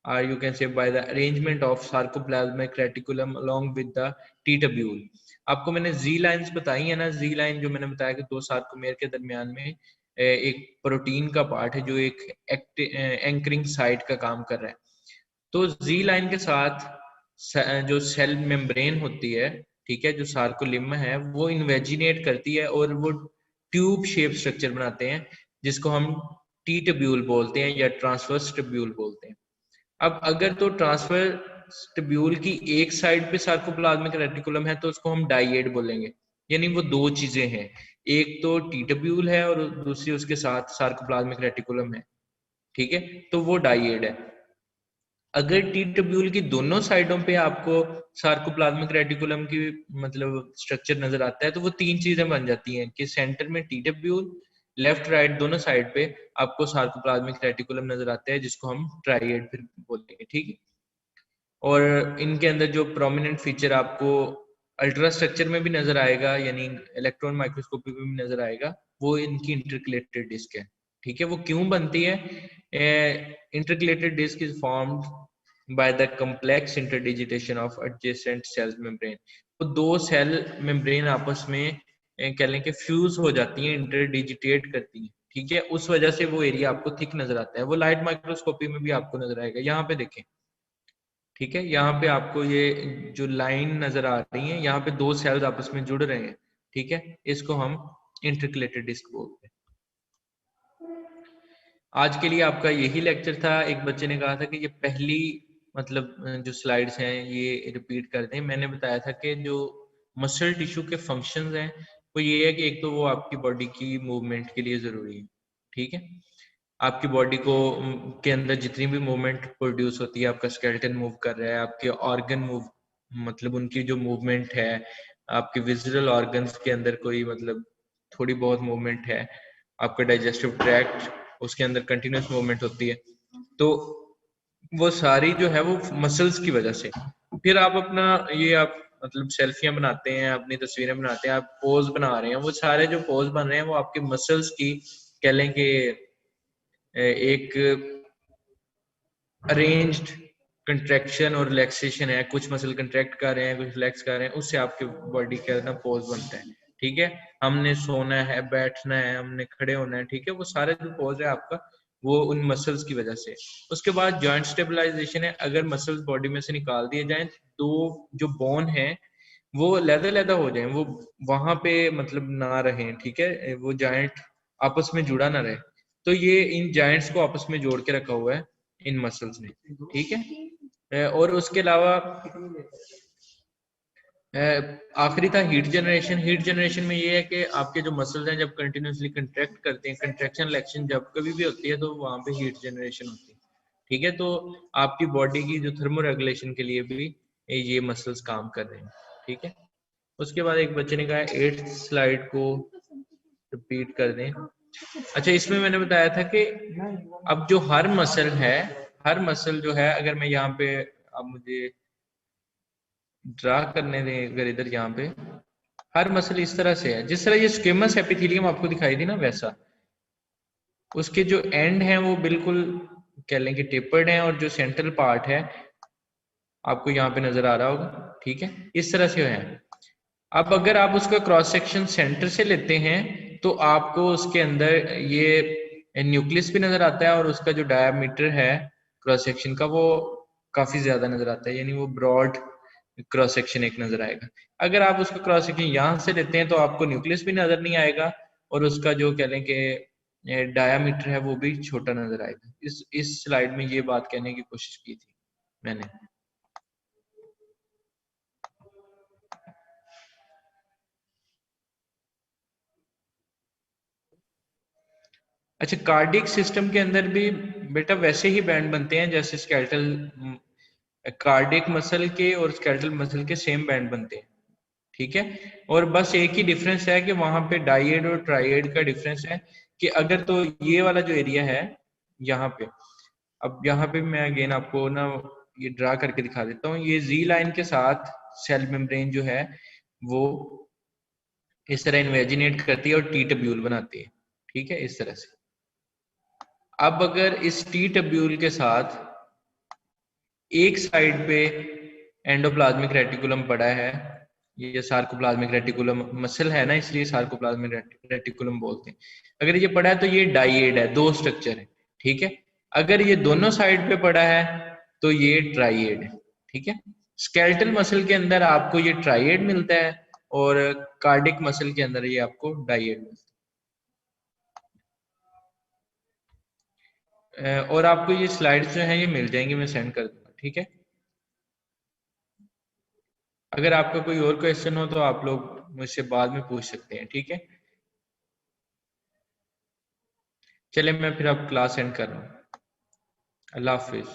or you can say by the arrangement of sarcoplasmic reticulum along with the T-tubule. आपको मैंने Z lines बताई है ना, Z line जो मैंने बताया कि दो सार्कोमेयर के दरमियान में एक प्रोटीन का पार्ट है जो एक एंकरिंग साइट का काम कर रहा है. तो Z लाइन के साथ जो सेल मेम्ब्रेन होती है, ठीक है, जो सार्कोलिम है वो इन्वेजिनेट करती है और वो ट्यूब शेप स्ट्रक्चर बनाते हैं जिसको हम टी ट्यूब्यूल बोलते हैं या ट्रांसवर्स ट्यूब्यूल बोलते हैं. अब अगर तो ट्रांसवर्स ट्यूब्यूल की एक साइड पे सार्कोप्लाज्मिक रेटिकुलम है तो उसको हम डाइएड बोलेंगे. यानी वो दो चीजें हैं, एक तो टी ट्यूब्यूल है और दूसरी उसके साथ सार्कोप्लाज्मिक रेटिकुलम है. ठीक है, तो वो डाइएड है. अगर टी ट्यूब्यूल की दोनों साइडों पे आपको सार्कोप्लाज्मिक रेटिकुलम की मतलब स्ट्रक्चर नजर आता है तो वो तीन चीजें बन जाती हैं कि सेंटर में टी ट्यूब्यूल, लेफ्ट राइट दोनों साइड पे आपको सार्कोप्लाज्मिक रेटिकुलम नजर आता है जिसको हम ट्राइएड फिर बोलते हैं. ठीक है, और इनके अंदर जो प्रोमिनेंट फीचर आपको अल्ट्रा स्ट्रक्चर में भी नजर आएगा यानी इलेक्ट्रॉन माइक्रोस्कोपी में भी नजर आएगा, वो इनकी इंटरकलेटेड डिस्क है. ठीक है, वो क्यों बनती है? Intercalated disc is formed by the complex interdigitation of adjacent cells membrane. तो दो सेल मेम्ब्रेन आपस में कह लें कि फ्यूज हो जाती हैं, इंटरडिजिटेट करती हैं. ठीक है, उस वजह से वो एरिया आपको थिक नजर आता है. वो लाइट माइक्रोस्कोपी में भी आपको नजर आएगा. यहाँ पे देखें, ठीक है, यहाँ पे आपको ये जो लाइन नजर आ रही है, यहाँ पे दो सेल्स आपस में जुड़ रहे हैं. ठीक है, इसको हम इंटरकलेटेड डिस्क बोलते हैं. आज के लिए आपका यही लेक्चर था. एक बच्चे ने कहा था कि ये पहली मतलब जो स्लाइड्स हैं ये रिपीट कर दें. मैंने बताया था कि जो मसल टिश्यू के फंक्शंस हैं वो ये है कि एक तो वो आपकी बॉडी की मूवमेंट के लिए जरूरी है. ठीक है, आपकी बॉडी को के अंदर जितनी भी मूवमेंट प्रोड्यूस होती है, आपका स्केलेटन मूव कर रहा है, आपके ऑर्गन मूव मतलब उनकी जो मूवमेंट है, आपके विजुअल ऑर्गन्स के अंदर कोई मतलब थोड़ी बहुत मूवमेंट है, आपका डाइजेस्टिव ट्रैक्ट उसके अंदर कंटिन्यूस मूवमेंट होती है, तो वो सारी जो है वो मसल्स की वजह से. फिर आप अपना ये आप मतलब सेल्फियां बनाते हैं, अपनी तस्वीरें बनाते हैं, आप पोज बना रहे हैं, वो सारे जो पोज बन रहे हैं वो आपके मसल्स की कह लें कि एक अरेंज्ड कंट्रैक्शन और रिलैक्सेशन है. कुछ मसल कंट्रैक्ट कर रहे हैं, कुछ रिलैक्स कर रहे हैं, उससे आपके बॉडी का ना पोज बनता है. ठीक है, हमने सोना है, बैठना है, हमने खड़े होना है. ठीक है, वो सारे जो पोज है आपका वो उन मसल्स की वजह से। उसके बाद जॉइंट स्टेबलाइजेशन है, अगर मसल्स बॉडी में से निकाल दिए जाएं तो जो बोन है वो लैदा हो जाए, वो वहां पे मतलब ना रहे, ठीक है, वो जॉइंट आपस में जुड़ा ना रहे। तो ये इन जॉइंट्स को आपस में जोड़ के रखा हुआ है इन मसल्स ने, ठीक है। और उसके अलावा आखिरी था हीट जनरेशन। हीट जनरेशन में ये है कि आपके जो मसल्स हैं जब कंटिन्यूसली कंट्रैक्ट करते हैं, कंट्रैक्शन रिलैक्शन जब कभी भी होती है तो वहां पे हीट जनरेशन होती है, ठीक है। तो आपकी बॉडी की जो थर्मो रेगुलेशन के लिए भी ये मसल्स काम कर रहे हैं, ठीक है। उसके बाद एक बच्चे ने कहा 8th स्लाइड को रिपीट कर दें। अच्छा, इसमें मैंने बताया था कि अब जो हर मसल है, हर मसल जो है, अगर मैं यहाँ पे, अब मुझे ड्रा करने दें, अगर इधर यहाँ पे हर मसल इस तरह से है, जिस तरह ये स्क्वेमस एपिथेलियम आपको दिखाई दी ना, वैसा उसके जो एंड हैं वो बिल्कुल कह लें कि टेपर्ड हैं, और जो सेंट्रल पार्ट है आपको यहाँ पे नजर आ रहा होगा, ठीक है, इस तरह से है। अब अगर आप उसका क्रॉस सेक्शन सेंटर से लेते हैं तो आपको उसके अंदर ये न्यूक्लियस भी नजर आता है, और उसका जो डायमीटर है क्रॉस सेक्शन का वो काफी ज्यादा नजर आता है, यानी वो ब्रॉड क्रॉस सेक्शन एक नजर आएगा। अगर आप उसका क्रॉस सेक्शन यहाँ से लेते हैं तो आपको न्यूक्लियस भी नजर नहीं आएगा, और उसका जो कह लें कि डायमीटर है वो भी छोटा नजर आएगा। इस स्लाइड में ये बात कहने की कोशिश की थी मैंने। अच्छा, कार्डियक सिस्टम के अंदर भी बेटा वैसे ही बैंड बनते हैं जैसे स्केलेटल, कार्डियक मसल के और स्केलेटल मसल के सेम बैंड बनते हैं, ठीक है। और बस एक ही डिफरेंस है कि वहां पे डाइएड और ट्राइएड का डिफरेंस है, कि अगर तो ये वाला जो एरिया है यहाँ पे, अब यहाँ पे मैं अगेन आपको ना ये ड्रा करके दिखा देता हूँ। ये जी लाइन के साथ सेल मेम्ब्रेन जो है वो इस तरह इन्वेजिनेट करती है और टी ट्यूब्यूल बनाती है, ठीक है, इस तरह से। अब अगर इस टी ट्यूब्यूल के साथ एक साइड पे एंडोप्लाज्मिक रेटिकुलम पड़ा है, ये सार्कोप्लाज्मिक रेटिकुलम मसल है ना, इसलिए सार्कोप्लाज्मिक रेटिकुलम बोलते हैं। अगर ये पड़ा है तो ये डाइएड है, दो स्ट्रक्चर है, ठीक है। अगर ये दोनों साइड पे पड़ा है तो ये ट्राइएड है, ठीक है। स्केलेटल मसल के अंदर आपको ये ट्राइएड मिलता है, और कार्डिक मसल के अंदर ये आपको डाइएड मिलता है। और आपको ये स्लाइड्स जो है ये मिल जाएंगे, मैं सेंड कर दूंगा, ठीक है। अगर आपका कोई और क्वेश्चन हो तो आप लोग मुझसे बाद में पूछ सकते हैं, ठीक है। चले, मैं फिर अब क्लास एंड कर रहा हूँ। अल्लाह हाफिज।